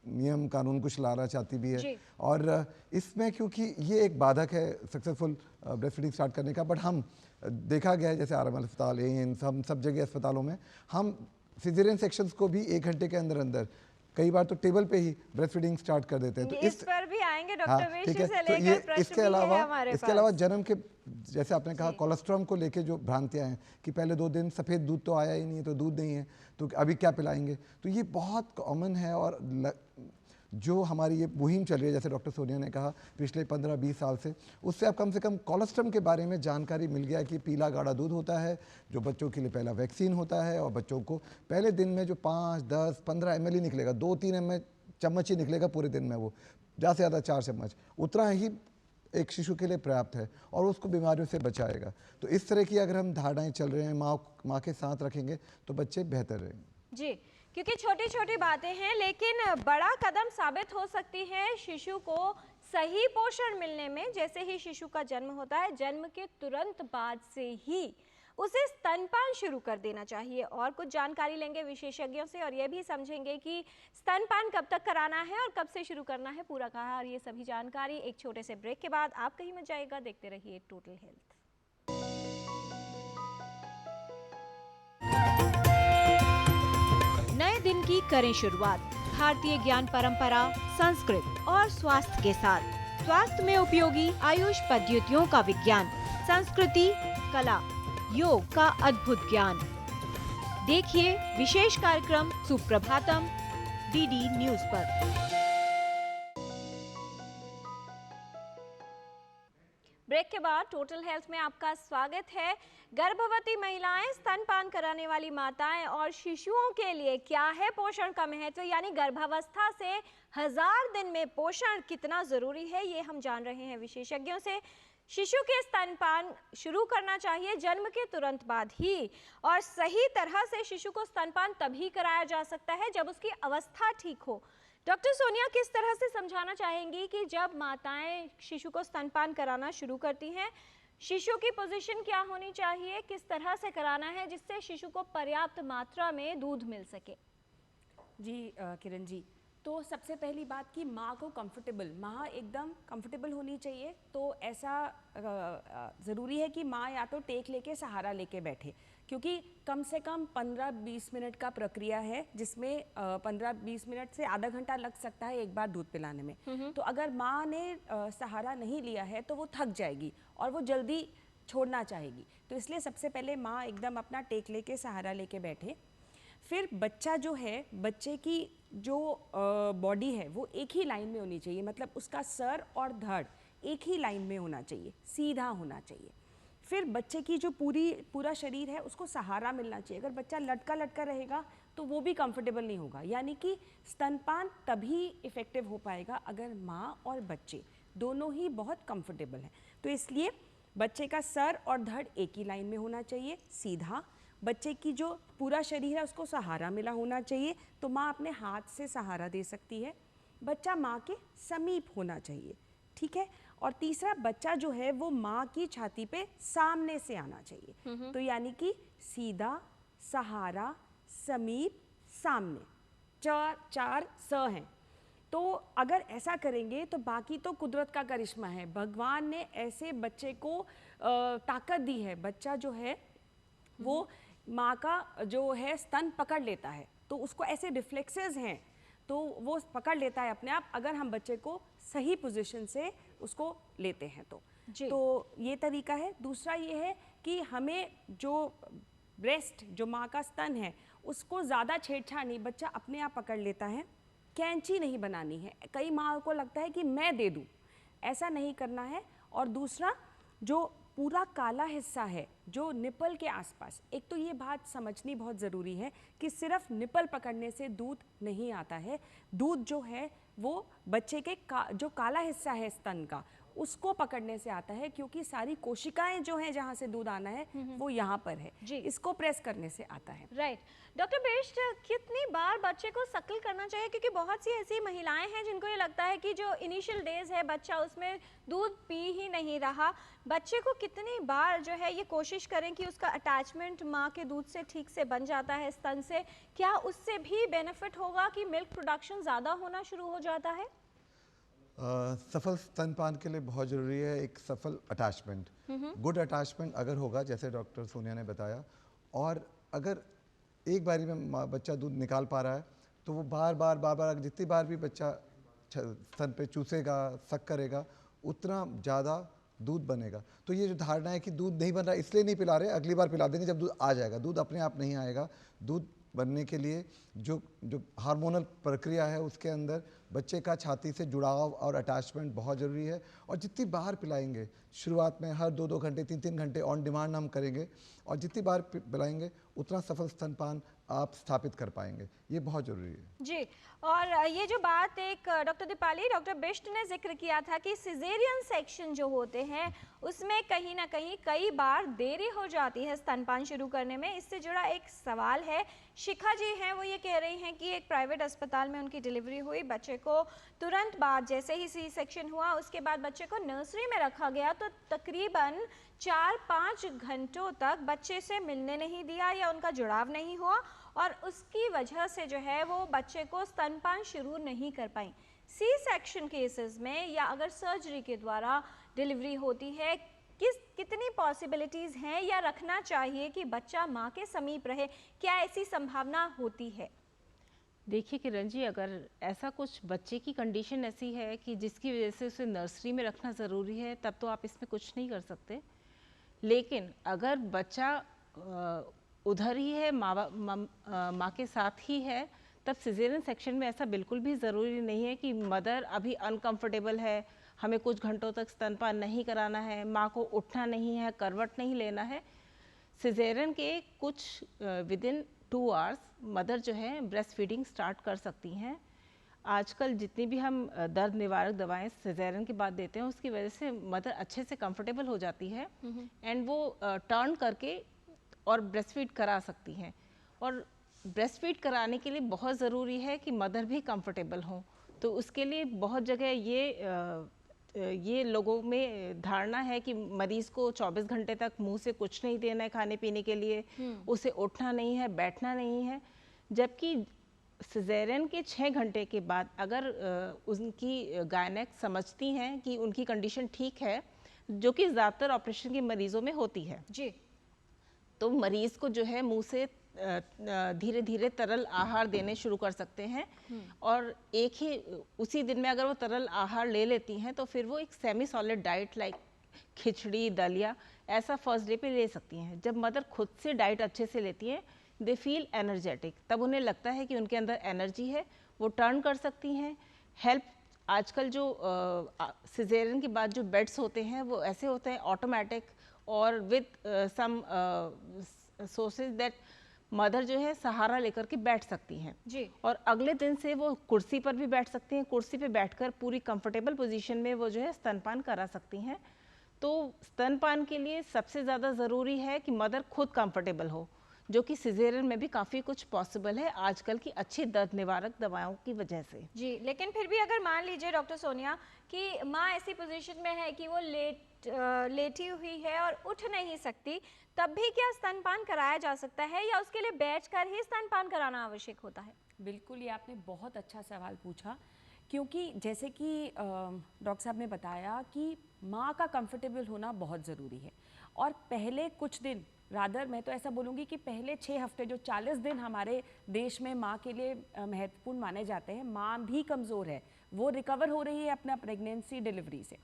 नियम कानून कुछ लाना चाहती भी है। और इसमें क्योंकि ये एक बाधक है सक्सेसफुल ब्रेस्ट फीडिंग स्टार्ट करने का, बट हम देखा गया है जैसे आरएमएल अस्पताल, एम्स, हम सब जगह अस्पतालों में हम सिजेरियन सेक्शंस को भी 1 घंटे के अंदर कई बार तो टेबल पे ही ब्रेस्ट फीडिंग स्टार्ट कर देते हैं। तो इस पर भी आएंगे डॉक्टर बेस्ट से तो लेकर प्रश्न इसके भी अलावा है हमारे इसके पास। अलावा जन्म के, जैसे आपने कहा कोलेस्ट्रॉल को लेके जो भ्रांतियां हैं कि पहले 2 दिन सफ़ेद दूध तो आया ही नहीं है, तो दूध नहीं है तो अभी क्या पिलाएंगे, तो ये बहुत कॉमन है। और जो हमारी ये मुहिम चल रही है, जैसे डॉक्टर सोनिया ने कहा पिछले 15-20 साल से अब कम से कम कोलेस्ट्रॉल के बारे में जानकारी मिल गया कि पीला गाढ़ा दूध होता है जो बच्चों के लिए पहला वैक्सीन होता है, और बच्चों को पहले दिन में जो 5, 10, 15 ml ही निकलेगा, 2-3 चम्मच ही निकलेगा पूरे दिन में, वो ज़्यादा से ज़्यादा 4 चम्मच, उतना ही एक शिशु के लिए पर्याप्त है और उसको बीमारियों से बचाएगा। तो इस तरह की अगर हम धारणाएं चल रहे हैं, माँ के साथ रखेंगे तो बच्चे बेहतर रहेंगे। जी, क्योंकि छोटी छोटी बातें हैं लेकिन बड़ा कदम साबित हो सकती है शिशु को सही पोषण मिलने में। जैसे ही शिशु का जन्म होता है, जन्म के तुरंत बाद से ही उसे स्तनपान शुरू कर देना चाहिए। और कुछ जानकारी लेंगे विशेषज्ञों से और ये भी समझेंगे कि स्तनपान कब तक कराना है और कब से शुरू करना है पूरा कहा, और ये सभी जानकारी एक छोटे से ब्रेक के बाद। आप कहीं मत जाइएगा, देखते रहिए टोटल हेल्थ। नए दिन की करें शुरुआत भारतीय ज्ञान परंपरा, संस्कृत और स्वास्थ्य के साथ। स्वास्थ्य में उपयोगी आयुष पद्धतियों का विज्ञान, संस्कृति, कला, योग का अद्भुत ज्ञान। देखिए विशेष कार्यक्रम सुप्रभातम डीडी न्यूज पर। ब्रेक के बाद टोटल हेल्थ में आपका स्वागत है। गर्भवती महिलाएं, स्तनपान कराने वाली माताएं और शिशुओं के लिए क्या है पोषण का महत्व, यानी गर्भावस्था से 1000 दिन में पोषण कितना जरूरी है, ये हम जान रहे हैं विशेषज्ञों से। शिशु के स्तनपान शुरू करना चाहिए जन्म के तुरंत बाद ही, और सही तरह से शिशु को स्तनपान तभी कराया जा सकता है जब उसकी अवस्था ठीक हो। डॉक्टर सोनिया, किस तरह से समझाना चाहेंगी कि जब माताएं शिशु को स्तनपान कराना शुरू करती हैं, शिशु की पोजीशन क्या होनी चाहिए, किस तरह से कराना है जिससे शिशु को पर्याप्त मात्रा में दूध मिल सके? जी किरण जी, तो सबसे पहली बात कि माँ को कंफर्टेबल, माँ एकदम कंफर्टेबल होनी चाहिए। तो ऐसा ज़रूरी है कि माँ या तो टेक लेके सहारा लेके बैठे, क्योंकि कम से कम 15-20 मिनट का प्रक्रिया है जिसमें 15-20 मिनट से आधा घंटा लग सकता है एक बार दूध पिलाने में। तो अगर माँ ने सहारा नहीं लिया है तो वो थक जाएगी और वो जल्दी छोड़ना चाहेगी। तो इसलिए सबसे पहले माँ एकदम अपना टेक लेके सहारा लेके बैठे। फिर बच्चा जो है, बच्चे की जो बॉडी है वो एक ही लाइन में होनी चाहिए, मतलब उसका सर और धड़ एक ही लाइन में होना चाहिए, सीधा होना चाहिए। फिर बच्चे की जो पूरा शरीर है उसको सहारा मिलना चाहिए। अगर बच्चा लटका रहेगा तो वो भी कंफर्टेबल नहीं होगा, यानी कि स्तनपान तभी इफ़ेक्टिव हो पाएगा अगर माँ और बच्चे दोनों ही बहुत कंफर्टेबल हैं। तो इसलिए बच्चे का सर और धड़ एक ही लाइन में होना चाहिए, सीधा। बच्चे की जो पूरा शरीर है उसको सहारा मिला होना चाहिए, तो माँ अपने हाथ से सहारा दे सकती है। बच्चा माँ के समीप होना चाहिए, ठीक है। और तीसरा, बच्चा जो है वो माँ की छाती पे सामने से आना चाहिए। तो यानी कि सीधा, सहारा, समीप, सामने, चार स हैं। तो अगर ऐसा करेंगे तो बाकी तो कुदरत का करिश्मा है। भगवान ने ऐसे बच्चे को ताकत दी है। बच्चा जो है वो माँ का जो है स्तन पकड़ लेता है, तो उसको ऐसे रिफ्लेक्सेस हैं, तो वो पकड़ लेता है अपने आप, अगर हम बच्चे को सही पोजीशन से उसको लेते हैं तो। ये तरीका है। दूसरा ये है कि हमें जो ब्रेस्ट, जो माँ का स्तन है, उसको ज़्यादा छेड़छाड़ नहीं, बच्चा अपने आप पकड़ लेता है, कैंची नहीं बनानी है। कई माँ को लगता है कि मैं दे दूँ, ऐसा नहीं करना है। और दूसरा, जो पूरा काला हिस्सा है जो निपल के आसपास, एक तो ये बात समझनी बहुत ज़रूरी है कि सिर्फ निपल पकड़ने से दूध नहीं आता है। दूध जो है वो बच्चे के जो काला हिस्सा है स्तन का, उसको पकड़ने से आता है, क्योंकि सारी कोशिकाएं जो हैं जहाँ से दूध आना है वो यहाँ पर है जी। इसको प्रेस करने से आता है। राइट। डॉक्टर बेस्ट, कितनी बार बच्चे को सक्ल करना चाहिए? क्योंकि बहुत सी ऐसी महिलाएं हैं जिनको ये लगता है कि जो इनिशियल डेज है बच्चा उसमें दूध पी ही नहीं रहा। बच्चे को कितनी बार जो है ये कोशिश करें कि उसका अटैचमेंट माँ के दूध से ठीक से बन जाता है स्तन से, क्या उससे भी बेनिफिट होगा कि मिल्क प्रोडक्शन ज़्यादा होना शुरू हो जाता है? सफल स्तनपान के लिए बहुत ज़रूरी है एक सफल अटैचमेंट। गुड अटैचमेंट अगर होगा, जैसे डॉक्टर सोनिया ने बताया, और अगर एक बारी में बच्चा दूध निकाल पा रहा है, तो वो बार बार जितनी बार भी बच्चा स्तन पे चूसेगा, सक करेगा, उतना ज़्यादा दूध बनेगा। तो ये जो धारणा है कि दूध नहीं बन रहा इसलिए नहीं पिला रहे, अगली बार पिला देंगे जब दूध आ जाएगा, दूध अपने आप नहीं आएगा। दूध बनने के लिए जो हार्मोनल प्रक्रिया है उसके अंदर बच्चे का छाती से जुड़ाव और अटैचमेंट बहुत ज़रूरी है। और जितनी बार पिलाएंगे, शुरुआत में हर 2-2 घंटे 3-3 घंटे ऑन डिमांड हम करेंगे, और जितनी बार पिलाएंगे उतना सफल स्तनपान आप स्थापित कर पाएंगे। ये बहुत ज़रूरी है जी। और ये जो बात एक डॉक्टर दीपाली, डॉक्टर बिष्ट ने जिक्र किया था कि सिजेरियन सेक्शन जो होते हैं उसमें कहीं ना कहीं कई बार देरी हो जाती है स्तनपान शुरू करने में। इससे जुड़ा एक सवाल है, शिखा जी हैं, वो ये कह रही हैं कि एक प्राइवेट अस्पताल में उनकी डिलीवरी हुई, बच्चे को तुरंत बाद जैसे ही सी सेक्शन हुआ उसके बाद बच्चे को नर्सरी में रखा गया, तो तकरीबन 4-5 घंटों तक बच्चे से मिलने नहीं दिया या उनका जुड़ाव नहीं हुआ, और उसकी वजह से जो है वो बच्चे को स्तनपान शुरू नहीं कर पाई। सी सेक्शन केसेस में या अगर सर्जरी के द्वारा डिलीवरी होती है, कितनी पॉसिबिलिटीज़ हैं या रखना चाहिए कि बच्चा माँ के समीप रहे? क्या ऐसी संभावना होती है? देखिए किरण जी, अगर ऐसा कुछ बच्चे की कंडीशन ऐसी है कि जिसकी वजह से उसे नर्सरी में रखना ज़रूरी है, तब तो आप इसमें कुछ नहीं कर सकते। लेकिन अगर बच्चा उधर ही है, माँ के साथ ही है, तब सिजेरियन सेक्शन में ऐसा बिल्कुल भी ज़रूरी नहीं है कि मदर अभी अनकंफर्टेबल है, हमें कुछ घंटों तक स्तनपान नहीं कराना है, माँ को उठना नहीं है, करवट नहीं लेना है। सिजेरियन के कुछ विदिन 2 आवर्स मदर जो है ब्रेस्ट फीडिंग स्टार्ट कर सकती हैं। आजकल जितनी भी हम दर्द निवारक दवाएं सिजेरियन के बाद देते हैं, उसकी वजह से मदर अच्छे से कंफर्टेबल हो जाती है एंड वो टर्न करके और ब्रेस्ट फीड करा सकती हैं। और ब्रेस्ट फीड कराने के लिए बहुत ज़रूरी है कि मदर भी कंफर्टेबल हो। तो उसके लिए बहुत जगह ये लोगों में धारणा है कि मरीज़ को 24 घंटे तक मुंह से कुछ नहीं देना है खाने पीने के लिए, उसे उठना नहीं है, बैठना नहीं है। जबकि सिजेरियन के 6 घंटे के बाद अगर उनकी गायनेक समझती हैं कि उनकी कंडीशन ठीक है, जो कि ज़्यादातर ऑपरेशन के मरीज़ों में होती है जी, तो मरीज़ को जो है मुंह से धीरे धीरे तरल आहार देने शुरू कर सकते हैं। और एक ही उसी दिन में अगर वो तरल आहार ले लेती हैं तो फिर वो एक सेमी सॉलिड डाइट लाइक खिचड़ी, दलिया ऐसा फर्स्ट डे पे ले सकती हैं। जब मदर खुद से डाइट अच्छे से लेती हैं, दे फील एनर्जेटिक, तब उन्हें लगता है कि उनके अंदर एनर्जी है, वो टर्न कर सकती हैं। हेल्प आजकल जो सिजेरियन के बाद जो बेड्स होते हैं वो ऐसे होते हैं ऑटोमेटिक और with some sources that mother जो है सहारा लेकर के बैठ सकती हैं जी। और अगले दिन से वो कुर्सी पर भी बैठ सकती हैं। कुर्सी पे बैठकर पूरी कंफर्टेबल पोजीशन में वो जो है स्तनपान करा सकती हैं। तो स्तनपान के लिए सबसे ज़्यादा ज़रूरी है कि मदर खुद कंफर्टेबल हो, जो कि सिजेरियन में भी काफ़ी कुछ पॉसिबल है आजकल की अच्छी दर्द निवारक दवाओं की वजह से। जी, लेकिन फिर भी अगर मान लीजिए डॉक्टर सोनिया कि माँ ऐसी पोजीशन में है कि वो लेटी हुई है और उठ नहीं सकती, तब भी क्या स्तनपान कराया जा सकता है या उसके लिए बैठकर ही स्तनपान कराना आवश्यक होता है? बिल्कुल, ये आपने बहुत अच्छा सवाल पूछा, क्योंकि जैसे कि डॉक्टर साहब ने बताया कि माँ का कंफर्टेबल होना बहुत ज़रूरी है। और पहले कुछ दिन, रादर मैं तो ऐसा बोलूँगी कि पहले 6 हफ्ते, जो 40 दिन हमारे देश में माँ के लिए महत्वपूर्ण माने जाते हैं, माँ भी कमज़ोर है, वो रिकवर हो रही है अपना प्रेगनेंसी डिलीवरी से।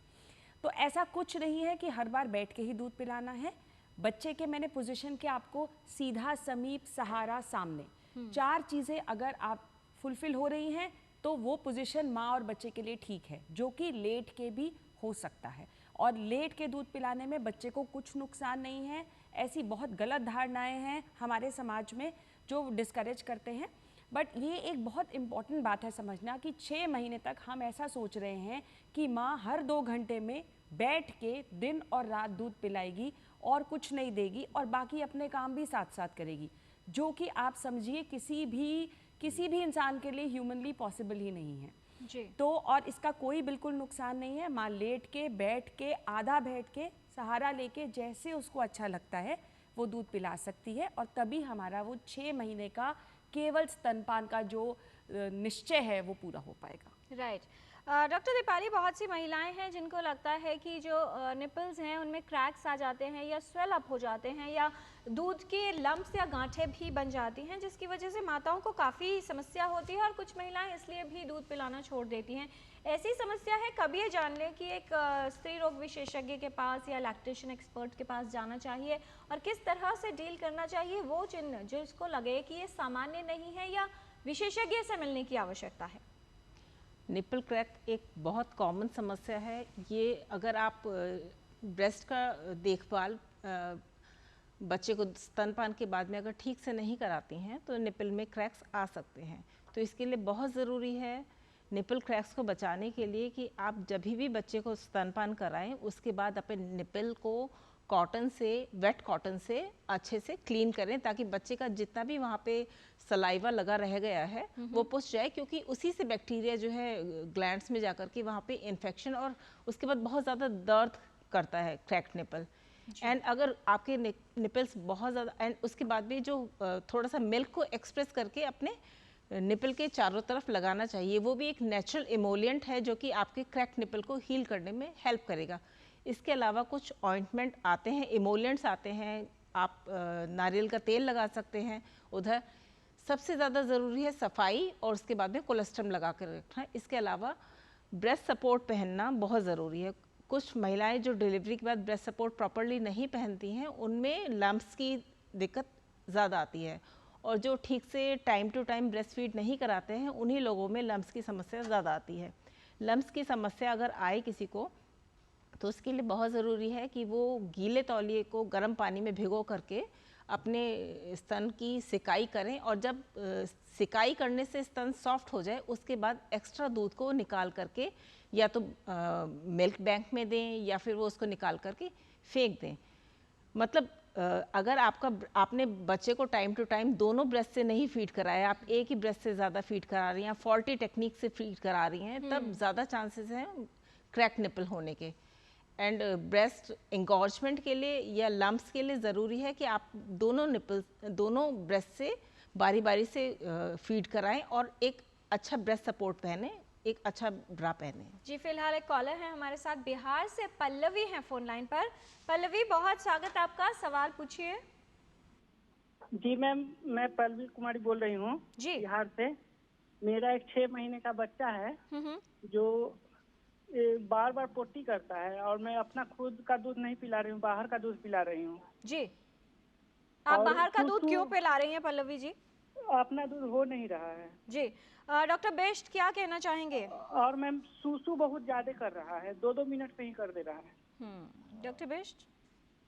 तो ऐसा कुछ नहीं है कि हर बार बैठ के ही दूध पिलाना है। बच्चे के मैंने पोजीशन के आपको सीधा, समीप, सहारा, सामने, 4 चीज़ें अगर आप फुलफिल हो रही हैं तो वो पोजीशन माँ और बच्चे के लिए ठीक है, जो कि लेट के भी हो सकता है। और लेट के दूध पिलाने में बच्चे को कुछ नुकसान नहीं है। ऐसी बहुत गलत धारणाएं हैं हमारे समाज में जो डिस्करेज करते हैं। बट ये एक बहुत इम्पॉर्टेंट बात है समझना कि 6 महीने तक हम ऐसा सोच रहे हैं कि माँ हर 2 घंटे में बैठ के दिन और रात दूध पिलाएगी और कुछ नहीं देगी और बाकी अपने काम भी साथ साथ करेगी, जो कि आप समझिए किसी भी इंसान के लिए ह्यूमनली पॉसिबल ही नहीं है जी। तो और इसका कोई बिल्कुल नुकसान नहीं है। माँ लेट के, बैठ के, आधा बैठ के, सहारा लेके, जैसे उसको अच्छा लगता है वो दूध पिला सकती है और तभी हमारा वो 6 महीने का केवल स्तनपान का जो निश्चय है वो पूरा हो पाएगा। राइट। डॉक्टर दीपाली, बहुत सी महिलाएं हैं जिनको लगता है कि जो निपल्स हैं उनमें क्रैक्स आ जाते हैं या स्वेल अप हो जाते हैं या दूध के लम्प्स या गांठें भी बन जाती हैं, जिसकी वजह से माताओं को काफ़ी समस्या होती है और कुछ महिलाएं इसलिए भी दूध पिलाना छोड़ देती हैं। ऐसी समस्या है, कभी ये जान लें कि एक स्त्री रोग विशेषज्ञ के पास या लैक्टेशन एक्सपर्ट के पास जाना चाहिए और किस तरह से डील करना चाहिए वो चिन्ह जो इसको लगे कि ये सामान्य नहीं है या विशेषज्ञ से मिलने की आवश्यकता है। निपल क्रैक एक बहुत कॉमन समस्या है। ये अगर आप ब्रेस्ट का देखभाल बच्चे को स्तनपान के बाद में अगर ठीक से नहीं कराती हैं तो निपल में क्रैक्स आ सकते हैं। तो इसके लिए बहुत ज़रूरी है निपल क्रैक्स को बचाने के लिए कि आप जब भी बच्चे को स्तनपान कराएं उसके बाद अपने निपल को कॉटन से, वेट कॉटन से अच्छे से क्लीन करें ताकि बच्चे का जितना भी वहाँ पे सलाइवा लगा रह गया है वो पुष जाए, क्योंकि उसी से बैक्टीरिया जो है ग्लैंड्स में जाकर के वहाँ पे इन्फेक्शन और उसके बाद बहुत ज़्यादा दर्द करता है क्रैक्ड निपल। एंड अगर आपके निपल्स बहुत ज़्यादा, एंड उसके बाद भी जो थोड़ा सा मिल्क को एक्सप्रेस करके अपने निपल के चारों तरफ लगाना चाहिए, वो भी एक नेचुरल इमोलिएंट है जो कि आपके क्रैक्ड निपल को हील करने में हेल्प करेगा। इसके अलावा कुछ ऑइंटमेंट आते हैं, इमोलिएंट्स आते हैं, आप नारियल का तेल लगा सकते हैं। उधर सबसे ज़्यादा ज़रूरी है सफाई और उसके बाद में कोलेस्ट्रम लगा कर रखना। इसके अलावा ब्रेस्ट सपोर्ट पहनना बहुत ज़रूरी है। कुछ महिलाएं जो डिलीवरी के बाद ब्रेस्ट सपोर्ट प्रॉपरली नहीं पहनती हैं उनमें लम्प्स की दिक्कत ज़्यादा आती है, और जो ठीक से time to time breast feed नहीं कराते हैं उन्हीं लोगों में लम्प्स की समस्या ज़्यादा आती है। लम्प्स की समस्या अगर आए किसी को तो उसके लिए बहुत ज़रूरी है कि वो गीले तौलिए को गर्म पानी में भिगो करके अपने स्तन की सिकाई करें, और जब सिकाई करने से स्तन सॉफ्ट हो जाए उसके बाद एक्स्ट्रा दूध को निकाल करके या तो मिल्क बैंक में दें या फिर वो उसको निकाल करके फेंक दें। मतलब अगर आपने बच्चे को टाइम टू टाइम दोनों ब्रेस्ट से नहीं फीड कराया, आप एक ही ब्रेस्ट से ज़्यादा फीड करा रही हैं, फॉल्टी टेक्निक से फीड करा रही हैं, तब ज़्यादा चांसेस हैं क्रैक निपल होने के। एंड ब्रेस्ट एंगॉर्जमेंट के लिए या लम्प्स के लिए ज़रूरी है कि आप दोनों ब्रेस्ट से बारी बारी से फीड कराएं और एक अच्छा ब्रेस्ट सपोर्ट पहने, एक अच्छा ब्रा पहने। जी, फिलहाल एक कॉलर है हमारे साथ बिहार से, पल्लवी हैं फोन लाइन पर। पल्लवी, बहुत स्वागत आपका, सवाल पूछिए। जी मैम, मैं पल्लवी कुमारी बोल रही हूँ जी। बिहार से। मेरा एक 6 महीने का बच्चा है जो बार बार पोटी करता है और मैं अपना खुद का दूध नहीं पिला रही हूँ, बाहर का दूध पिला रही हूँ। जी, आप बाहर का दूध क्यों पिला रही हैं पल्लवी जी? अपना दूध हो नहीं रहा है जी, डॉक्टर बेस्ट क्या कहना चाहेंगे? और मैम सूसू बहुत ज्यादा कर रहा है, 2-2 मिनट पे ही कर दे रहा है। Doctor best.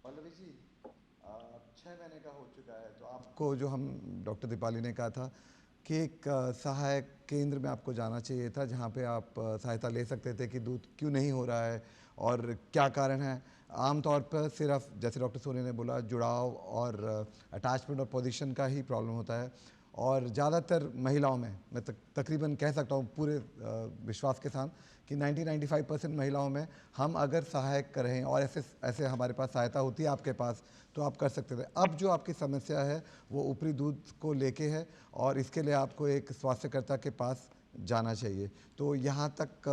पल्लवी जी, 6 महीने का हो चुका है तो आपको जो हम डॉक्टर दीपाली ने कहा था कि एक सहायक केंद्र में आपको जाना चाहिए था, जहाँ पे आप सहायता ले सकते थे कि दूध क्यों नहीं हो रहा है और क्या कारण है। आमतौर पर सिर्फ जैसे डॉक्टर सोनी ने बोला, जुड़ाव और अटैचमेंट और पोजीशन का ही प्रॉब्लम होता है। और ज़्यादातर महिलाओं में मैं तकरीबन कह सकता हूँ पूरे विश्वास के साथ कि 90-95% महिलाओं में हम अगर सहायक करें और ऐसे हमारे पास सहायता होती है आपके पास, तो आप कर सकते थे। अब जो आपकी समस्या है वो ऊपरी दूध को लेके है और इसके लिए आपको एक स्वास्थ्यकर्ता के पास जाना चाहिए। तो यहाँ तक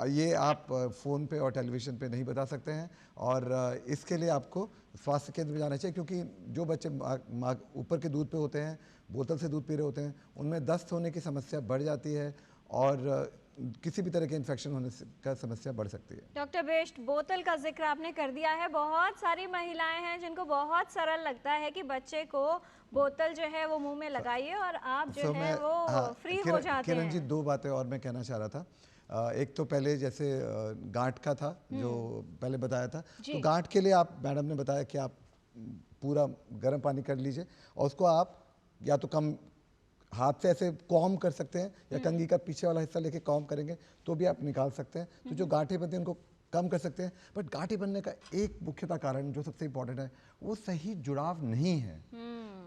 ये आप फ़ोन पे और टेलीविज़न पे नहीं बता सकते हैं और इसके लिए आपको स्वास्थ्य केंद्र में जाना चाहिए, क्योंकि जो बच्चे ऊपर के दूध पे होते हैं, बोतल से दूध पी रहे होते हैं, उनमें दस्त होने की समस्या बढ़ जाती है और किसी भी तरह के इन्फेक्शन होने का समस्या बढ़ सकती है। डॉक्टर बिष्ट, बोतल का जिक्र आपने कर दिया है। बहुत सारी महिलाएं हैं जिनको बहुत सरल लगता है कि बच्चे को बोतल जो है वो मुंह में लगाइए और आप जो है वो फ्री हो जाते हैं। किरण जी, दो बातें और मैं कहना चाह रहा था। एक तो पहले जैसे गांठ का था जो पहले बताया था, तो गांठ के लिए आप, मैडम ने बताया कि आप पूरा गर्म पानी कर लीजिए और उसको आप या तो कम हाथ से ऐसे कॉम कर सकते हैं या कंघी का पीछे वाला हिस्सा लेके कॉम करेंगे तो भी आप निकाल सकते हैं। तो जो गांठें बनती हैं उनको कम कर सकते हैं। बट गांठें बनने का एक मुख्यतः कारण जो सबसे इम्पोर्टेंट है, वो सही जुड़ाव नहीं है।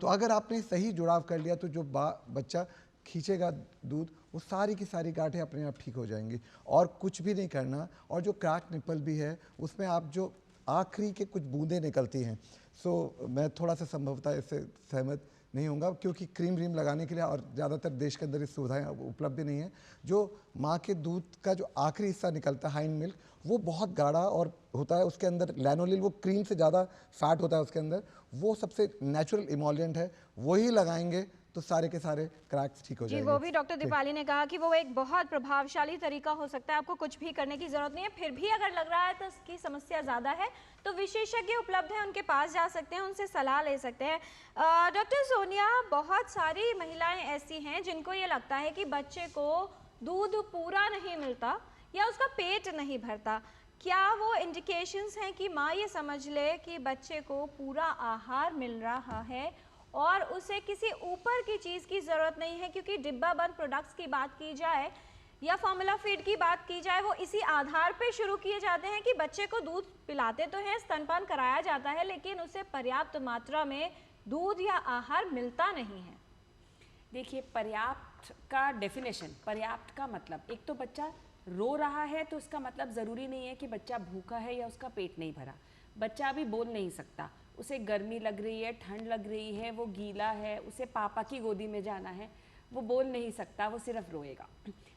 तो अगर आपने सही जुड़ाव कर लिया तो जो बच्चा खींचेगा दूध, वो सारी की सारी गांठें अपने आप ठीक हो जाएंगी और कुछ भी नहीं करना। और जो क्रैक निपल भी है उसमें आप जो आखिरी के कुछ बूंदें निकलती हैं, सो मैं थोड़ा सा संभवतः इससे सहमत नहीं होगा, क्योंकि क्रीम व्रीम लगाने के लिए और ज़्यादातर देश के अंदर इस सुविधाएं उपलब्ध नहीं है। जो माँ के दूध का जो आखिरी हिस्सा निकलता है, हाइंड मिल्क, वो बहुत गाढ़ा और होता है, उसके अंदर लैनोलिन, वो क्रीम से ज़्यादा फैट होता है उसके अंदर, वो सबसे नेचुरल इमोलिएंट है, वही लगाएंगे तो सारे के सारे क्रैक्स ठीक हो जी, जाएंगे। वो भी डॉक्टर दीपाली ने कहा कि वो एक बहुत प्रभावशाली तरीका हो सकता है, आपको कुछ भी करने की जरूरत नहीं है। फिर भी अगर लग रहा है तो इसकी समस्या ज़्यादा है तो विशेषज्ञ उपलब्ध हैं, उनके पास जा सकते हैं, उनसे सलाह ले सकते हैं। डॉक्टर सोनिया, बहुत सारी महिलाएं ऐसी हैं जिनको ये लगता है कि बच्चे को दूध पूरा नहीं मिलता या उसका पेट नहीं भरता। क्या वो इंडिकेशंस हैं कि माँ ये समझ ले कि बच्चे को पूरा आहार मिल रहा है और उसे किसी ऊपर की चीज़ की ज़रूरत नहीं है? क्योंकि डिब्बा बंद प्रोडक्ट्स की बात की जाए या फॉर्मूला फीड की बात की जाए, वो इसी आधार पे शुरू किए जाते हैं कि बच्चे को दूध पिलाते तो हैं, स्तनपान कराया जाता है, लेकिन उसे पर्याप्त मात्रा में दूध या आहार मिलता नहीं है। देखिए, पर्याप्त का डेफिनेशन, पर्याप्त का मतलब, एक तो बच्चा रो रहा है तो उसका मतलब ज़रूरी नहीं है कि बच्चा भूखा है या उसका पेट नहीं भरा। बच्चा अभी बोल नहीं सकता, उसे गर्मी लग रही है, ठंड लग रही है, वो गीला है, उसे पापा की गोदी में जाना है, वो बोल नहीं सकता, वो सिर्फ रोएगा।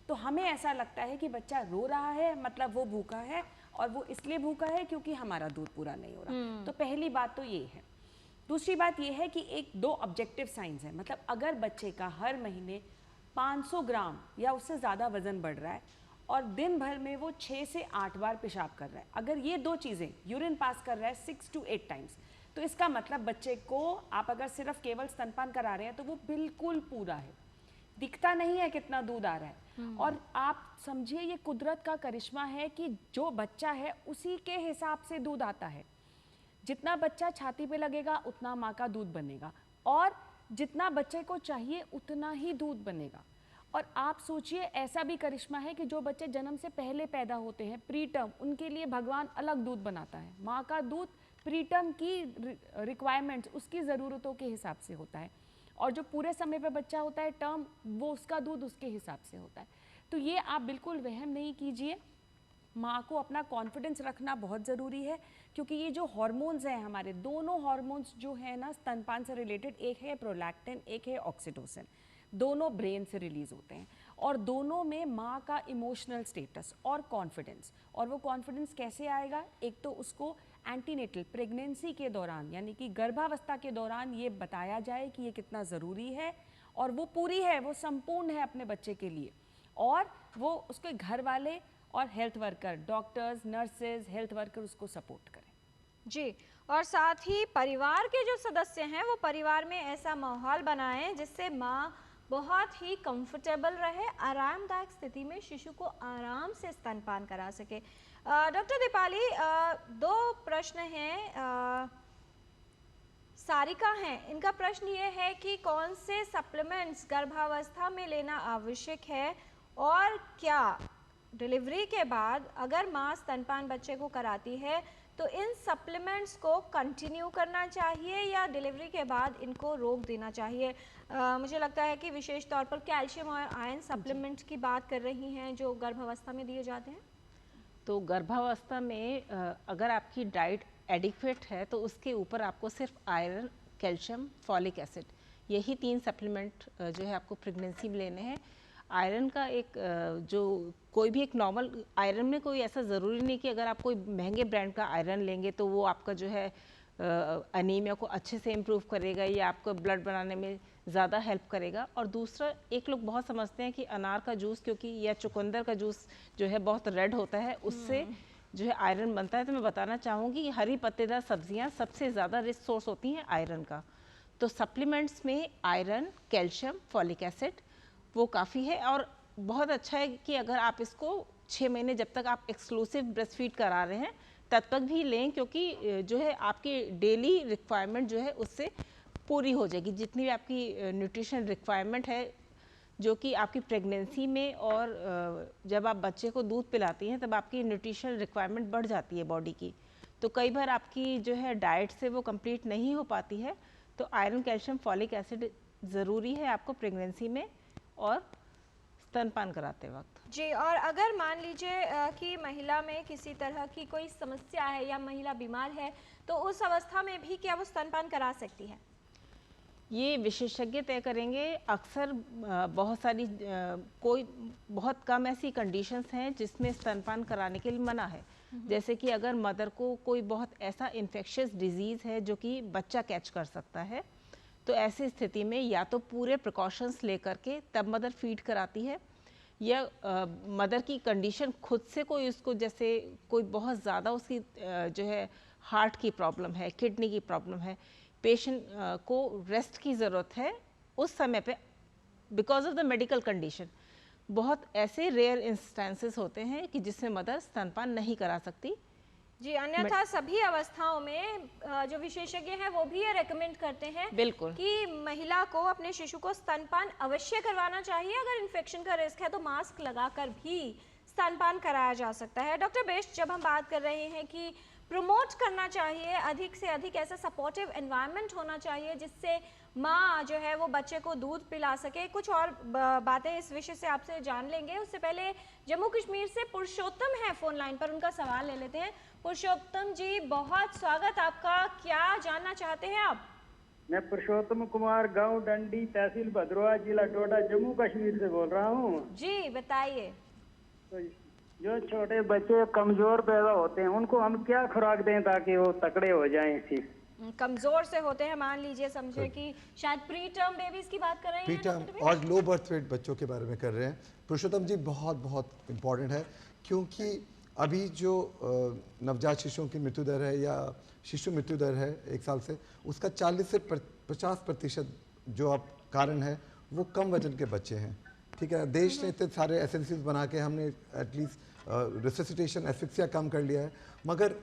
तो हमें ऐसा लगता है कि बच्चा रो रहा है मतलब वो भूखा है, और वो इसलिए भूखा है क्योंकि हमारा दूध पूरा नहीं हो रहा। तो पहली बात तो ये है। दूसरी बात ये है कि एक दो ऑब्जेक्टिव साइंस है, मतलब अगर बच्चे का हर महीने 500 ग्राम या उससे ज़्यादा वजन बढ़ रहा है और दिन भर में वो 6 से 8 बार पेशाब कर रहा है, अगर ये दो चीज़ें, यूरिन पास कर रहा है 6 to 8 टाइम्स, तो इसका मतलब बच्चे को आप अगर सिर्फ केवल स्तनपान करा रहे हैं तो वो बिल्कुल पूरा है, दिखता नहीं है कितना दूध आ रहा है। और आप समझिए ये कुदरत का करिश्मा है कि जो बच्चा है उसी के हिसाब से दूध आता है। जितना बच्चा छाती पे लगेगा उतना माँ का दूध बनेगा, और जितना बच्चे को चाहिए उतना ही दूध बनेगा। और आप सोचिए ऐसा भी करिश्मा है कि जो बच्चे जन्म से पहले पैदा होते हैं, प्री टर्म, उनके लिए भगवान अलग दूध बनाता है। माँ का दूध प्री टर्म की रिक्वायरमेंट्स, उसकी ज़रूरतों के हिसाब से होता है, और जो पूरे समय पे बच्चा होता है टर्म, वो उसका दूध उसके हिसाब से होता है। तो ये आप बिल्कुल वहम नहीं कीजिए। माँ को अपना कॉन्फिडेंस रखना बहुत ज़रूरी है, क्योंकि ये जो हार्मोन्स हैं हमारे, दोनों हार्मोन्स जो है ना स्तनपान से रिलेटेड, एक है प्रोलैक्टिन, एक है ऑक्सीटोसिन, दोनों ब्रेन से रिलीज़ होते हैं, और दोनों में माँ का इमोशनल स्टेटस और कॉन्फिडेंस, और वो कॉन्फिडेंस कैसे आएगा? एक तो उसको एंटीनेटल प्रेगनेंसी के दौरान, यानी कि गर्भावस्था के दौरान ये बताया जाए कि ये कितना ज़रूरी है, और वो पूरी है, वो संपूर्ण है अपने बच्चे के लिए, और वो उसके घर वाले और health worker, doctors, nurses, health worker उसको सपोर्ट करें। जी, और साथ ही परिवार के जो सदस्य हैं वो परिवार में ऐसा माहौल बनाएं जिससे माँ बहुत ही कंफर्टेबल रहे, आरामदायक स्थिति में शिशु को आराम से स्तनपान करा सके। डॉक्टर दीपाली, दो प्रश्न हैं। सारिका हैं, इनका प्रश्न ये है कि कौन से सप्लीमेंट्स गर्भावस्था में लेना आवश्यक है और क्या डिलीवरी के बाद अगर माँ स्तनपान बच्चे को कराती है तो इन सप्लीमेंट्स को कंटिन्यू करना चाहिए या डिलीवरी के बाद इनको रोक देना चाहिए। मुझे लगता है कि विशेष तौर पर कैल्शियम और आयरन सप्लीमेंट्स की बात कर रही हैं जो गर्भावस्था में दिए जाते हैं। तो गर्भावस्था में अगर आपकी डाइट एडिक्वेट है तो उसके ऊपर आपको सिर्फ आयरन, कैल्शियम, फॉलिक एसिड, यही 3 सप्लीमेंट जो है आपको प्रेगनेंसी में लेने हैं। आयरन का एक जो कोई भी एक नॉर्मल आयरन में कोई ऐसा ज़रूरी नहीं कि अगर आप कोई महंगे ब्रांड का आयरन लेंगे तो वो आपका जो है अनीमिया को अच्छे से इम्प्रूव करेगा या आपको ब्लड बनाने में ज़्यादा हेल्प करेगा। और दूसरा, एक लोग बहुत समझते हैं कि अनार का जूस क्योंकि या चुकंदर का जूस जो है बहुत रेड होता है, उससे जो है आयरन बनता है। तो मैं बताना चाहूँगी कि हरी पत्तेदार सब्जियाँ सबसे ज़्यादा रिच सोर्स होती हैं आयरन का। तो सप्लीमेंट्स में आयरन, कैल्शियम, फॉलिक एसिड वो काफ़ी है। और बहुत अच्छा है कि अगर आप इसको 6 महीने जब तक आप एक्सक्लूसिव ब्रेस्ट फीड करा रहे हैं तब तक भी लें, क्योंकि जो है आपकी डेली रिक्वायरमेंट जो है उससे पूरी हो जाएगी। जितनी भी आपकी न्यूट्रिशन रिक्वायरमेंट है जो कि आपकी प्रेगनेंसी में और जब आप बच्चे को दूध पिलाती हैं तब आपकी न्यूट्रिशन रिक्वायरमेंट बढ़ जाती है बॉडी की। तो कई बार आपकी जो है डाइट से वो कंप्लीट नहीं हो पाती है। तो आयरन, कैल्शियम, फॉलिक एसिड ज़रूरी है आपको प्रेगनेंसी में और स्तनपान कराते वक्त। जी, और अगर मान लीजिए कि महिला में किसी तरह की कोई समस्या है या महिला बीमार है तो उस अवस्था में भी क्या वो स्तनपान करा सकती है? ये विशेषज्ञ तय करेंगे। अक्सर बहुत सारी कोई बहुत कम ऐसी कंडीशंस हैं जिसमें स्तनपान कराने के लिए मना है। जैसे कि अगर मदर को कोई बहुत ऐसा इन्फेक्शियस डिजीज़ है जो कि बच्चा कैच कर सकता है, तो ऐसी स्थिति में या तो पूरे प्रिकॉशंस लेकर के तब मदर फीड कराती है, या मदर की कंडीशन खुद से कोई उसको, जैसे कोई बहुत ज़्यादा उसकी जो है हार्ट की प्रॉब्लम है, किडनी की प्रॉब्लम है, पेशेंट को रेस्ट की ज़रूरत है उस समय पे because of the medical condition. बहुत ऐसे रेयर इंस्टेंसेस होते हैं कि जिसमें मदर स्तनपान नहीं करा सकती। जी, अन्यथा सभी अवस्थाओं में जो विशेषज्ञ हैं वो भी ये रेकमेंड करते हैं बिल्कुल कि महिला को अपने शिशु को स्तनपान अवश्य करवाना चाहिए। अगर इन्फेक्शन का रिस्क है तो मास्क लगाकर भी स्तनपान कराया जा सकता है। डॉक्टर बेस्ट, जब हम बात कर रहे हैं कि प्रमोट करना चाहिए, अधिक से अधिक ऐसा सपोर्टिव एनवायरनमेंट होना चाहिए जिससे माँ जो है वो बच्चे को दूध पिला सके, कुछ और बातें इस विषय से आपसे जान लेंगे। उससे पहले जम्मू कश्मीर से पुरुषोत्तम है फोन लाइन पर, उनका सवाल ले लेते हैं। पुरुषोत्तम जी, बहुत स्वागत आपका, क्या जानना चाहते हैं आप? मैं पुरुषोत्तम कुमार, गांव डंडी, तहसील भद्रवाह, जिला डोडा, जम्मू कश्मीर से बोल रहा हूँ। जी बताइए। तो जो छोटे बच्चे कमजोर पैदा होते हैं उनको हम क्या खुराक दें ताकि वो तकड़े हो जाएं? कमजोर से होते हैं, मान लीजिए समझे कि शायद प्री टर्म बेबीज की बात कर रहे हैं, प्री टर्म और लो बर्थ वेट बच्चों के बारे में कर रहे हैं। पुरुषोत्तम जी, बहुत बहुत इम्पॉर्टेंट है, क्योंकि अभी जो नवजात शिशुओं की मृत्यु दर है या शिशु मृत्यु दर है 1 साल से, उसका 40 से 50% जो अब कारण है वो कम वजन के बच्चे हैं। ठीक है, देश ने इतने सारे एसेंसीज बना के हमने एटलीस्ट रिससिटेशन, एस्फिक्सिया कम कर लिया है, मगर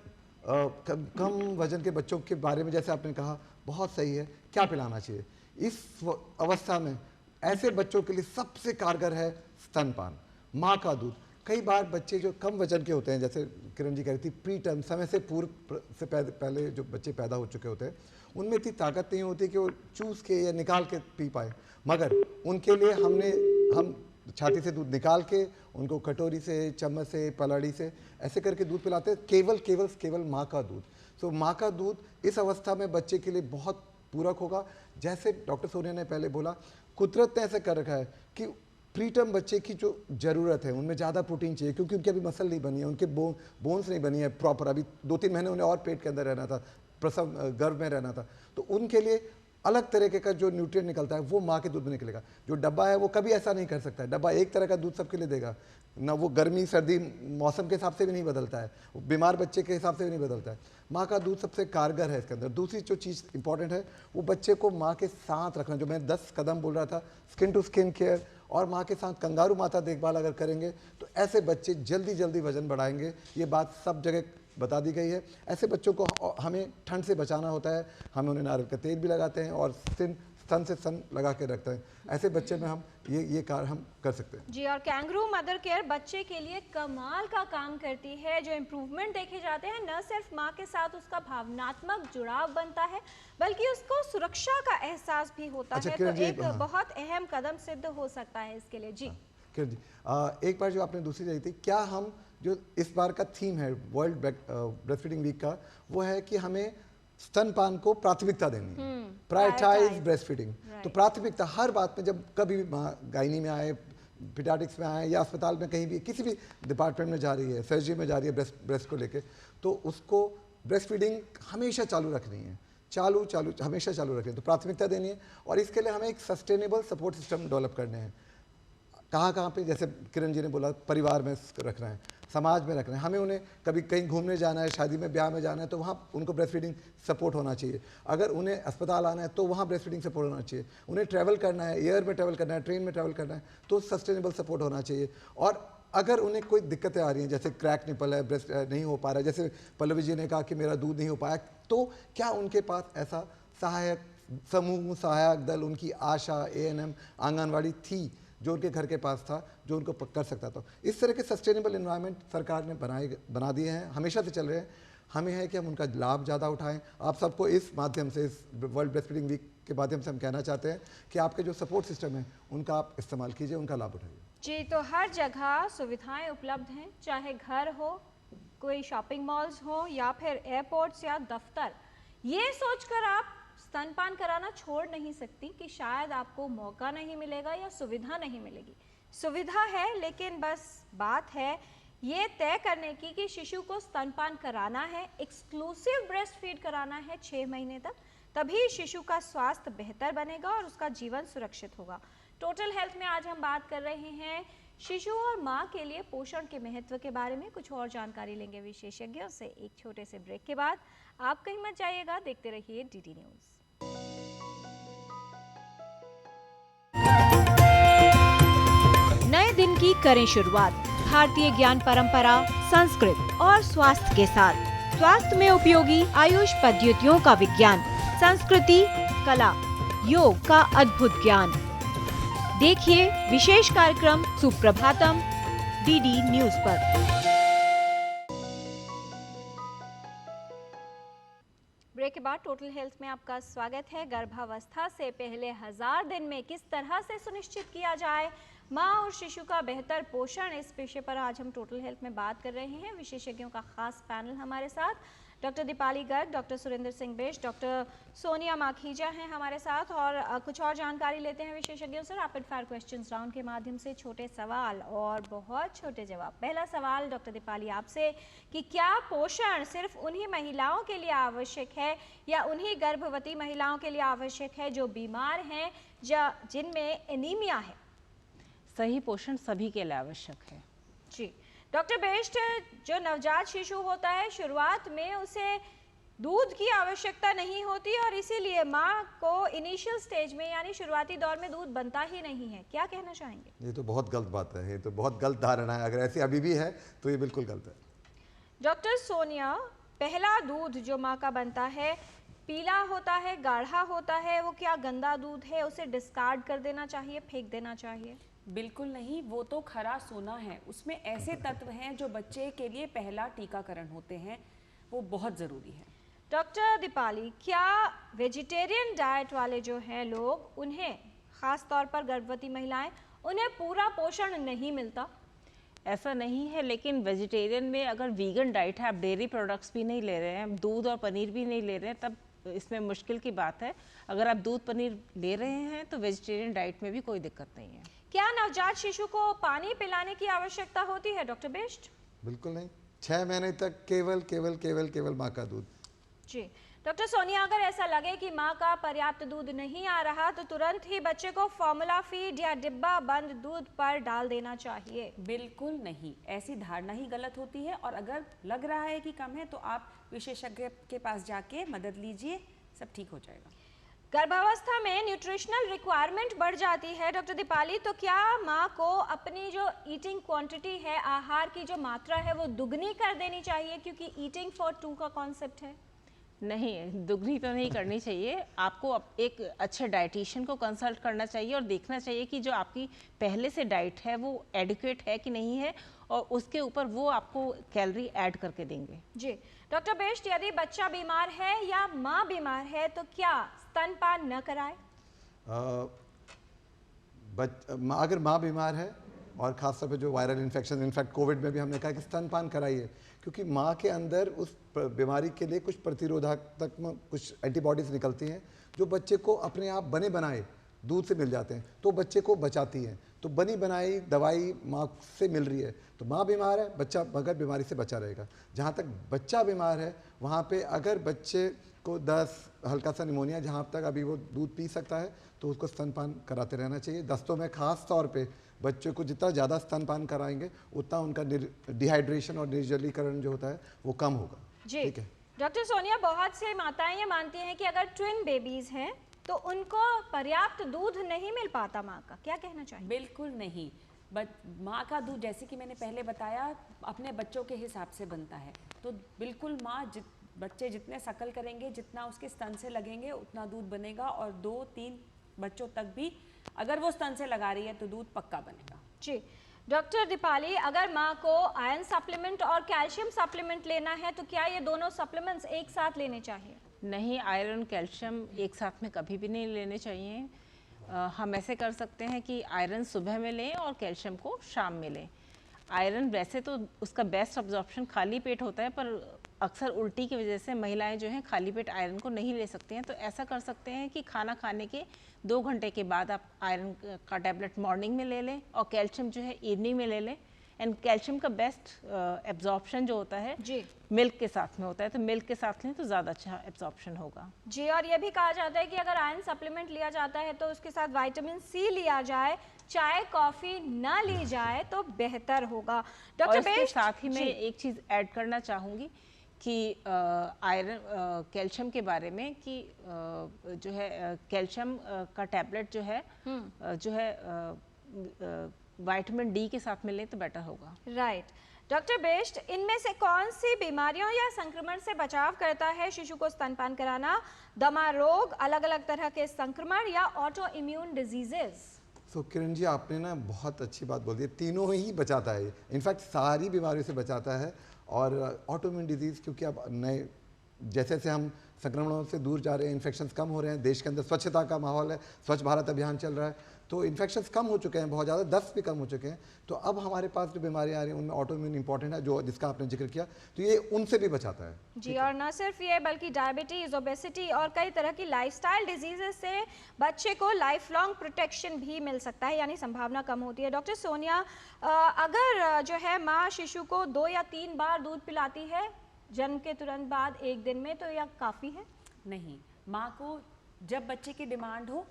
कम वजन के बच्चों के बारे में जैसे आपने कहा बहुत सही है, क्या पिलाना चाहिए इस अवस्था में? ऐसे बच्चों के लिए सबसे कारगर है स्तनपान, माँ का दूध। कई बार बच्चे जो कम वजन के होते हैं, जैसे किरण जी कह रही थी, प्री टर्म समय से पूर्व से पहले जो बच्चे पैदा हो चुके होते हैं, उनमें इतनी ताकत नहीं होती कि वो चूस के या निकाल के पी पाए, मगर उनके लिए हम छाती से दूध निकाल के उनको कटोरी से, चम्मच से, पलाड़ी से ऐसे करके दूध पिलाते हैं, केवल माँ का दूध। तो माँ का दूध इस अवस्था में बच्चे के लिए बहुत पूरक होगा। जैसे डॉक्टर सोनिया ने पहले बोला, कुदरत ने ऐसे कर रखा है कि प्रीटर्म बच्चे की जो ज़रूरत है उनमें ज़्यादा प्रोटीन चाहिए, क्योंकि उनकी अभी मसल नहीं बनी है, उनके बोन्स नहीं बनी है प्रॉपर। अभी 2-3 महीने उन्हें और पेट के अंदर रहना था, प्रसव गर्भ में रहना था, तो उनके लिए अलग तरीके का जो न्यूट्रिएंट निकलता है वो माँ के दूध में निकलेगा। जो डब्बा है वो कभी ऐसा नहीं कर सकता है, डब्बा एक तरह का दूध सबके लिए देगा ना, वो गर्मी सर्दी मौसम के हिसाब से भी नहीं बदलता है, वो बीमार बच्चे के हिसाब से भी नहीं बदलता है। माँ का दूध सबसे कारगर है इसके अंदर। दूसरी जो चीज़ इंपॉर्टेंट है वो बच्चे को माँ के साथ रखना, जो मैं 10 कदम बोल रहा था, स्किन टू स्किन केयर, और माँ के साथ कंगारू माता देखभाल अगर करेंगे तो ऐसे बच्चे जल्दी वजन बढ़ाएंगे। ये बात सब जगह बता दी गई है। ऐसे बच्चों को हमें ठंड से बचाना होता है, हम उन्हें नारियल का तेल भी लगाते हैं और सन से सन लगा के रखते हैं। ऐसे बच्चे में हम ये कार्य हम कर सकते हैं जी। और कैंगरू मदर केयर बच्चे के लिए कमाल का काम करती है। जो इम्प्रूवमेंट देखे जाते हैं, न सिर्फ माँ के साथ उसका भावनात्मक जुड़ाव बनता है, बल्कि उसको सुरक्षा का एहसास भी होता है। तो एक बहुत अहम कदम सिद्ध हो सकता है इसके लिए। जी किरण जी, एक बार जो आपने दूसरी रही थी, क्या हम जो इस बार का थीम है वर्ल्ड ब्रेस्ट फीडिंग वीक का, वो है कि हमें स्तनपान को प्राथमिकता देनी है, प्रायोरिटाइज ब्रेस्ट फीडिंग। तो प्राथमिकता हर बात में, जब कभी भी गायनी में आए, पीडियाट्रिक्स में आए या अस्पताल में कहीं भी किसी भी डिपार्टमेंट में जा रही है, सर्जरी में जा रही है ब्रेस्ट को लेके, तो उसको ब्रेस्ट फीडिंग हमेशा चालू रखनी है, हमेशा चालू रखनी है। तो प्राथमिकता देनी है और इसके लिए हमें एक सस्टेनेबल सपोर्ट सिस्टम डेवलप करने हैं। कहाँ पे, जैसे किरण जी ने बोला, परिवार में रखना है, समाज में रखना है, हमें उन्हें कभी कहीं घूमने जाना है, शादी में ब्याह में जाना है, तो वहाँ उनको ब्रेस्ट फीडिंग सपोर्ट होना चाहिए। अगर उन्हें अस्पताल आना है तो वहाँ ब्रेस्ट फीडिंग सपोर्ट होना चाहिए। उन्हें ट्रैवल करना है, एयर में ट्रैवल करना है, ट्रेन में ट्रैवल करना है, तो सस्टेनेबल सपोर्ट होना चाहिए। और अगर उन्हें कोई दिक्कतें आ रही हैं, जैसे क्रैक निपल है, ब्रेस्ट नहीं हो पा रहा है, जैसे पल्लवी जी ने कहा कि मेरा दूध नहीं हो पाया, तो क्या उनके पास ऐसा सहायक समूह, सहायक दल, उनकी आशा, ANM, आंगनवाड़ी थी जो उनके घर के पास था, जो उनको कर सकता था? इस तरह के सस्टेनेबल एनवायरनमेंट सरकार ने बना दिए हैं, हमेशा से चल रहे हैं। हमें है कि हम उनका लाभ ज़्यादा उठाएं। आप सबको इस माध्यम से, इस वर्ल्ड ब्रेस्ट फीडिंग वीक के माध्यम से हम कहना चाहते हैं कि आपके जो सपोर्ट सिस्टम है उनका आप इस्तेमाल कीजिए, उनका लाभ उठाइए। जी, तो हर जगह सुविधाएं उपलब्ध हैं, चाहे घर हो, कोई शॉपिंग मॉल्स हो या फिर एयरपोर्ट्स या दफ्तर। ये सोचकर आप स्तनपान कराना छोड़ नहीं सकती कि शायद आपको मौका नहीं मिलेगा या सुविधा नहीं मिलेगी। सुविधा है, लेकिन बस बात है ये तय करने की कि शिशु को स्तनपान कराना है, एक्सक्लूसिव ब्रेस्ट फीड कराना है 6 महीने तक, तभी शिशु का स्वास्थ्य बेहतर बनेगा और उसका जीवन सुरक्षित होगा। टोटल हेल्थ में आज हम बात कर रहे हैं शिशु और माँ के लिए पोषण के महत्व के बारे में। कुछ और जानकारी लेंगे विशेषज्ञों से एक छोटे से ब्रेक के बाद। आप कहीं मत जाइएगा, देखते रहिए DD न्यूज़। नए दिन की करें शुरुआत भारतीय ज्ञान परंपरा, संस्कृत और स्वास्थ्य के साथ। स्वास्थ्य में उपयोगी आयुष पद्धतियों का विज्ञान, संस्कृति, कला, योग का अद्भुत ज्ञान। देखिए विशेष कार्यक्रम सुप्रभातम DD न्यूज़ पर। ब्रेक के बाद टोटल हेल्थ में आपका स्वागत है। गर्भावस्था से पहले 1000 दिन में किस तरह से सुनिश्चित किया जाए माँ और शिशु का बेहतर पोषण, इस विषय पर आज हम टोटल हेल्थ में बात कर रहे हैं। विशेषज्ञों का खास पैनल हमारे साथ, doctor Deepali Garg, doctor Surendra Singh Bisht, doctor Sonia Makhija हैं हमारे साथ। और कुछ और जानकारी लेते हैं विशेषज्ञों से रैपिड फायर क्वेश्चंस राउंड के माध्यम से। छोटे सवाल और बहुत छोटे जवाब। पहला सवाल डॉक्टर दीपाली आपसे कि क्या पोषण सिर्फ उन्हीं महिलाओं के लिए आवश्यक है या उन्हीं गर्भवती महिलाओं के लिए आवश्यक है जो बीमार हैं या जिनमें एनीमिया है? सही पोषण सभी के लिए आवश्यक है। जी। डॉक्टर बिष्ट, जो नवजात शिशु होता है शुरुआत में उसे दूध की आवश्यकता नहीं होती और इसीलिए माँ को इनिशियल स्टेज में यानी शुरुआती दौर में दूध बनता ही नहीं है, क्या कहना चाहेंगे? ये तो बहुत गलत बात है, ये तो बहुत गलत धारणा है। अगर ऐसी अभी भी है तो ये बिल्कुल गलत है। डॉक्टर सोनिया, पहला दूध जो माँ का बनता है पीला होता है, गाढ़ा होता है, वो क्या गंदा दूध है? उसे डिस्कार्ड कर देना चाहिए, फेंक देना चाहिए? बिल्कुल नहीं, वो तो खरा सोना है। उसमें ऐसे तत्व हैं जो बच्चे के लिए पहला टीकाकरण होते हैं, वो बहुत ज़रूरी है। डॉक्टर दीपाली, क्या वेजिटेरियन डाइट वाले जो हैं लोग, उन्हें ख़ास तौर पर गर्भवती महिलाएं, उन्हें पूरा पोषण नहीं मिलता? ऐसा नहीं है, लेकिन वेजिटेरियन में अगर वीगन डाइट है, आप डेयरी प्रोडक्ट्स भी नहीं ले रहे हैं, दूध और पनीर भी नहीं ले रहे हैं, तब इसमें मुश्किल की बात है। अगर आप दूध पनीर ले रहे हैं तो वेजिटेरियन डाइट में भी कोई दिक्कत नहीं है। क्या नवजात शिशु को पानी पिलाने की आवश्यकता होती है डॉक्टर बिष्ट? बिल्कुल नहीं, 6 महीने तक केवल केवल केवल केवल माँ का दूध। जी। डॉक्टर सोनिया, अगर ऐसा लगे कि माँ का पर्याप्त दूध नहीं आ रहा तो तुरंत ही बच्चे को फॉर्मूला फीड या डिब्बा बंद दूध पर डाल देना चाहिए? बिल्कुल नहीं, ऐसी धारणा ही गलत होती है और अगर लग रहा है कि कम है तो आप विशेषज्ञ के पास जाके मदद लीजिए, सब ठीक हो जाएगा। गर्भावस्था में न्यूट्रिशनल रिक्वायरमेंट बढ़ जाती है डॉक्टर दीपाली, तो क्या माँ को अपनी जो ईटिंग क्वांटिटी है, आहार की जो मात्रा है वो दुगनी कर देनी चाहिए, क्योंकि ईटिंग फॉर टू का कॉन्सेप्ट है? नहीं, दुगनी तो नहीं करनी चाहिए। आपको एक अच्छे डाइटिशियन को कंसल्ट करना चाहिए और देखना चाहिए कि जो आपकी पहले से डाइट है वो एडिक्वेट है कि नहीं है, और उसके ऊपर वो आपको कैलोरी ऐड करके देंगे। जी डॉक्टर बेस्ट, यदि बच्चा बीमार है या माँ बीमार है तो क्या स्तनपान न कराए? अगर माँ बीमार है और खासतौर पे जो वायरल इन्फेक्शन, इनफैक्ट कोविड में भी हमने कहा कि स्तनपान कराइए, क्योंकि माँ के अंदर उस बीमारी के लिए कुछ प्रतिरोधात्मक कुछ एंटीबॉडीज निकलती हैं जो बच्चे को अपने आप बने बनाए दूध से मिल जाते हैं, तो बच्चे को बचाती हैं। तो बनी बनाई दवाई माँ से मिल रही है, तो माँ बीमार है, बच्चा मगर बीमारी से बचा रहेगा। जहाँ तक बच्चा बीमार है, वहाँ पे अगर बच्चे को 10 हल्का सा निमोनिया, जहाँ तक अभी वो दूध पी सकता है तो उसको स्तनपान कराते रहना चाहिए। दस्तों में खास तौर पे बच्चों को जितना ज़्यादा स्तनपान कराएंगे उतना उनका डिहाइड्रेशन और निर्जलीकरण जो होता है वो कम होगा। जी ठीक है डॉक्टर सोनिया, बहुत से माताएं ये मानती हैं कि अगर ट्विन बेबीज हैं तो उनको पर्याप्त दूध नहीं मिल पाता माँ का, क्या कहना चाहिए? बिल्कुल नहीं। माँ का दूध, जैसे कि मैंने पहले बताया, अपने बच्चों के हिसाब से बनता है। तो बिल्कुल माँ बच्चे जितने शकल करेंगे, जितना उसके स्तन से लगेंगे उतना दूध बनेगा, और 2-3 बच्चों तक भी अगर वो स्तन से लगा रही है तो दूध पक्का बनेगा। जी डॉक्टर दीपाली, अगर माँ को आयरन सप्लीमेंट और कैल्शियम सप्लीमेंट लेना है तो क्या ये दोनों सप्लीमेंट्स एक साथ लेने चाहिए? नहीं, आयरन कैल्शियम एक साथ में कभी भी नहीं लेने चाहिए। हम ऐसे कर सकते हैं कि आयरन सुबह में लें और कैल्शियम को शाम में लें। आयरन वैसे तो उसका बेस्ट अब्जॉर्प्शन खाली पेट होता है, पर अक्सर उल्टी की वजह से महिलाएं जो हैं खाली पेट आयरन को नहीं ले सकती हैं। तो ऐसा कर सकते हैं कि खाना खाने के 2 घंटे के बाद आप आयरन का टैबलेट मॉर्निंग में ले लें और कैल्शियम जो है इवनिंग में ले लें। एंड कैल्शियम का बेस्ट एब्जॉर्प्शन जो होता है जी मिल्क के साथ में होता है, तो मिल्क के साथ लें तो ज़्यादा अच्छा एब्जॉर्प्शन होगा। जी, और ये भी कहा जाता है कि अगर आयरन सप्लीमेंट लिया जाता है तो उसके साथ विटामिन सी लिया जाए, चाय कॉफी ना ली जाए तो बेहतर होगा। और डॉक्टर इसके बेस्ट, साथ ही मैं एक चीज़ ऐड करना चाहूँगी कि आयरन कैल्शियम के बारे में कि जो है कैल्शियम का टैबलेट जो है विटामिन डी के साथ में लें तो बेटर होगा। राइट डॉक्टर बेस्ट, इनमें से कौन सी बीमारियों या संक्रमण से बचाव करता है शिशु को स्तनपान कराना? दमा रोग, अलग अलग तरह के संक्रमण या ऑटो इम्यून डिजीजेस? तो किरण जी, आपने ना बहुत अच्छी बात बोल दी, तीनों ही बचाता है, इनफैक्ट सारी बीमारियों से बचाता है। और ऑटोइम्यून डिजीज़, क्योंकि अब नए जैसे जैसे हम संक्रमणों से दूर जा रहे हैं, इन्फेक्शंस कम हो रहे हैं, देश के अंदर स्वच्छता का माहौल है, स्वच्छ भारत अभियान चल रहा है, तो इन्फेक्शंस कम हो चुके हैं, बहुत ज़्यादा, दस्त भी कम हो चुके हैं। तो अब हमारे पास जो बीमारियाँ आ रही हैं उनमें ऑटोइम्यून इंपॉर्टेंट है, जो जिसका आपने जिक्र किया, तो ये उनसे भी बचाता है। जी, और न सिर्फ ये बल्कि डायबिटीज, ओबेसिटी और कई तरह की लाइफस्टाइल डिजीजेस से बच्चे को लाइफ लॉन्ग प्रोटेक्शन भी मिल सकता है, यानी संभावना कम होती है। डॉक्टर सोनिया, अगर जो है माँ शिशु को 2 या 3 बार दूध पिलाती है जन्म के तुरंत बाद एक दिन में, तो यह काफ़ी है? नहीं, माँ को जब बच्चे की डिमांड हो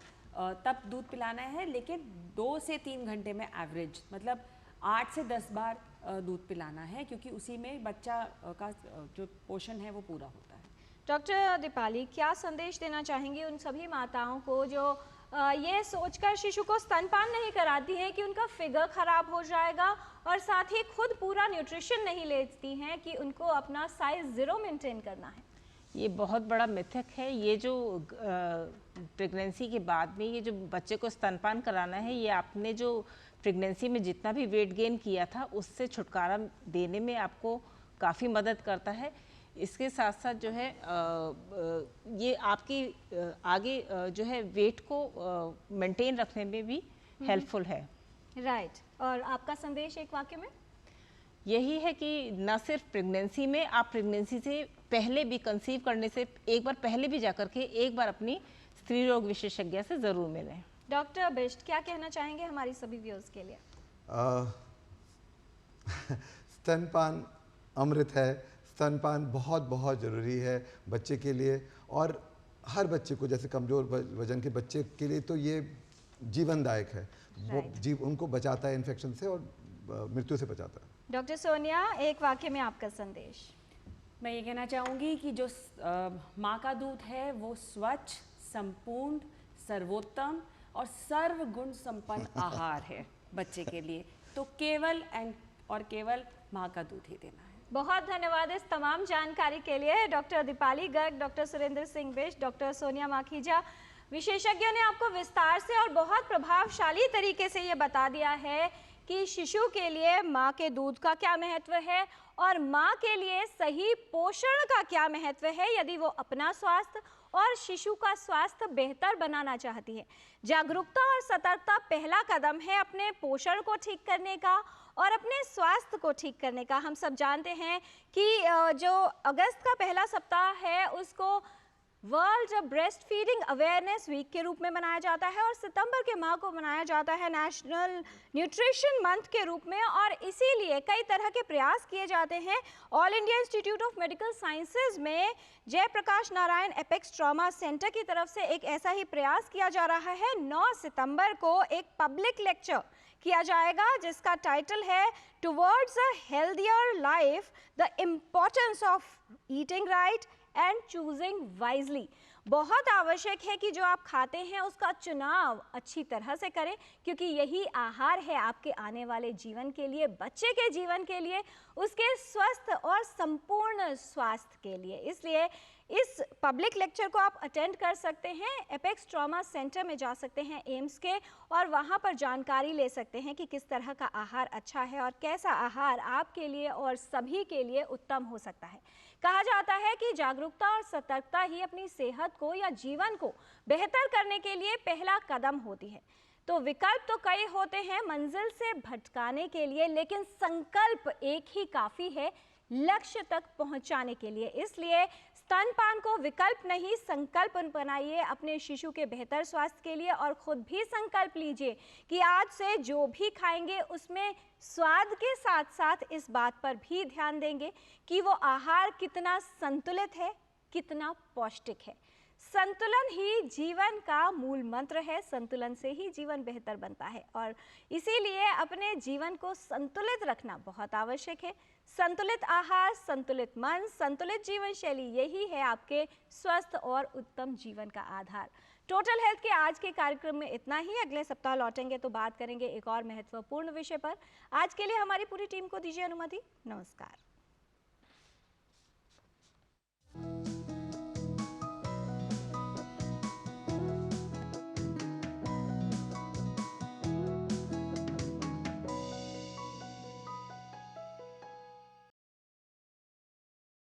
तब दूध पिलाना है, लेकिन 2 से 3 घंटे में एवरेज, मतलब 8 से 10 बार दूध पिलाना है, क्योंकि उसी में बच्चा का जो पोषण है वो पूरा होता है। डॉक्टर दीपाली, क्या संदेश देना चाहेंगी उन सभी माताओं को जो ये सोचकर शिशु को स्तनपान नहीं कराती हैं कि उनका फिगर खराब हो जाएगा, और साथ ही खुद पूरा न्यूट्रिशन नहीं लेती हैं कि उनको अपना साइज 0 मेंटेन करना है? ये बहुत बड़ा मिथक है। ये जो प्रेगनेंसी के बाद में ये जो बच्चे को स्तनपान कराना है, ये आपने जो प्रेगनेंसी में जितना भी वेट गेन किया था उससे छुटकारा देने में आपको काफ़ी मदद करता है। इसके साथ साथ जो है ये आपकी आगे जो है वेट को मेंटेन रखने में भी हेल्पफुल है। राइट, और आपका संदेश एक वाक्य में? यही है कि न सिर्फ प्रेगनेंसी में, आप प्रेगनेंसी से पहले भी, कंसीव करने से एक बार पहले भी जाकर के एक बार अपनी स्त्री रोग विशेषज्ञ से ज़रूर मिलें। डॉक्टर बेस्ट, क्या कहना चाहेंगे हमारी सभी व्यूअर्स के लिए? स्तनपान अमृत है, स्तनपान बहुत बहुत ज़रूरी है बच्चे के लिए, और हर बच्चे को, जैसे कमज़ोर वजन के बच्चे के लिए तो ये जीवनदायक है। वो उनको बचाता है इन्फेक्शन से और मृत्यु से बचाता है। डॉक्टर सोनिया, एक वाक्य में आपका संदेश? मैं ये कहना चाहूँगी कि जो माँ का दूध है वो स्वच्छ, संपूर्ण, सर्वोत्तम और सर्वगुण संपन्न आहार है बच्चे के लिए। तो केवल और केवल माँ का दूध ही देना है। बहुत धन्यवाद इस तमाम जानकारी के लिए doctor Deepali Garg, doctor Surendra Singh Bisht, doctor Sonia Makhija. विशेषज्ञों ने आपको विस्तार से और बहुत प्रभावशाली तरीके से ये बता दिया है कि शिशु के लिए माँ के दूध का क्या महत्व है और माँ के लिए सही पोषण का क्या महत्व है यदि वो अपना स्वास्थ्य और शिशु का स्वास्थ्य बेहतर बनाना चाहती है। जागरूकता और सतर्कता पहला कदम है अपने पोषण को ठीक करने का और अपने स्वास्थ्य को ठीक करने का। हम सब जानते हैं कि जो अगस्त का पहला सप्ताह है उसको world breast feeding awareness week के रूप में मनाया जाता है और सितंबर के माह को मनाया जाता है नेशनल न्यूट्रिशन मंथ के रूप में, और इसीलिए कई तरह के प्रयास किए जाते हैं। All India Institute of Medical Sciences में Jayaprakash Narayan apex trauma centre की तरफ से एक ऐसा ही प्रयास किया जा रहा है। 9 सितंबर को एक पब्लिक लेक्चर किया जाएगा जिसका टाइटल है towards a healthier life, the importance of eating right and choosing wisely. बहुत आवश्यक है कि जो आप खाते हैं उसका चुनाव अच्छी तरह से करें, क्योंकि यही आहार है आपके आने वाले जीवन के लिए, बच्चे के जीवन के लिए, उसके स्वस्थ और संपूर्ण स्वास्थ्य के लिए। इसलिए इस पब्लिक लेक्चर को आप अटेंड कर सकते हैं। एपेक्स ट्रॉमा सेंटर में जा सकते हैं एम्स के, और वहाँ पर जानकारी ले सकते हैं कि किस तरह का आहार अच्छा है और कैसा आहार आपके लिए और सभी के लिए उत्तम हो सकता है। कहा जाता है कि जागरूकता और सतर्कता ही अपनी सेहत को या जीवन को बेहतर करने के लिए पहला कदम होती है। तो विकल्प तो कई होते हैं मंजिल से भटकाने के लिए, लेकिन संकल्प एक ही काफ़ी है लक्ष्य तक पहुंचाने के लिए। इसलिए स्तनपान को विकल्प नहीं, संकल्प बनाइए अपने शिशु के बेहतर स्वास्थ्य के लिए, और खुद भी संकल्प लीजिए कि आज से जो भी खाएंगे उसमें स्वाद के साथ साथ इस बात पर भी ध्यान देंगे कि वो आहार कितना संतुलित है, कितना पौष्टिक है। संतुलन ही जीवन का मूल मंत्र है, संतुलन से ही जीवन बेहतर बनता है, और इसीलिए अपने जीवन को संतुलित रखना बहुत आवश्यक है। संतुलित आहार, संतुलित मन, संतुलित जीवन शैली, यही है आपके स्वस्थ और उत्तम जीवन का आधार। टोटल हेल्थ के आज के कार्यक्रम में इतना ही। अगले सप्ताह लौटेंगे तो बात करेंगे एक और महत्वपूर्ण विषय पर। आज के लिए हमारी पूरी टीम को दीजिए अनुमति। नमस्कार।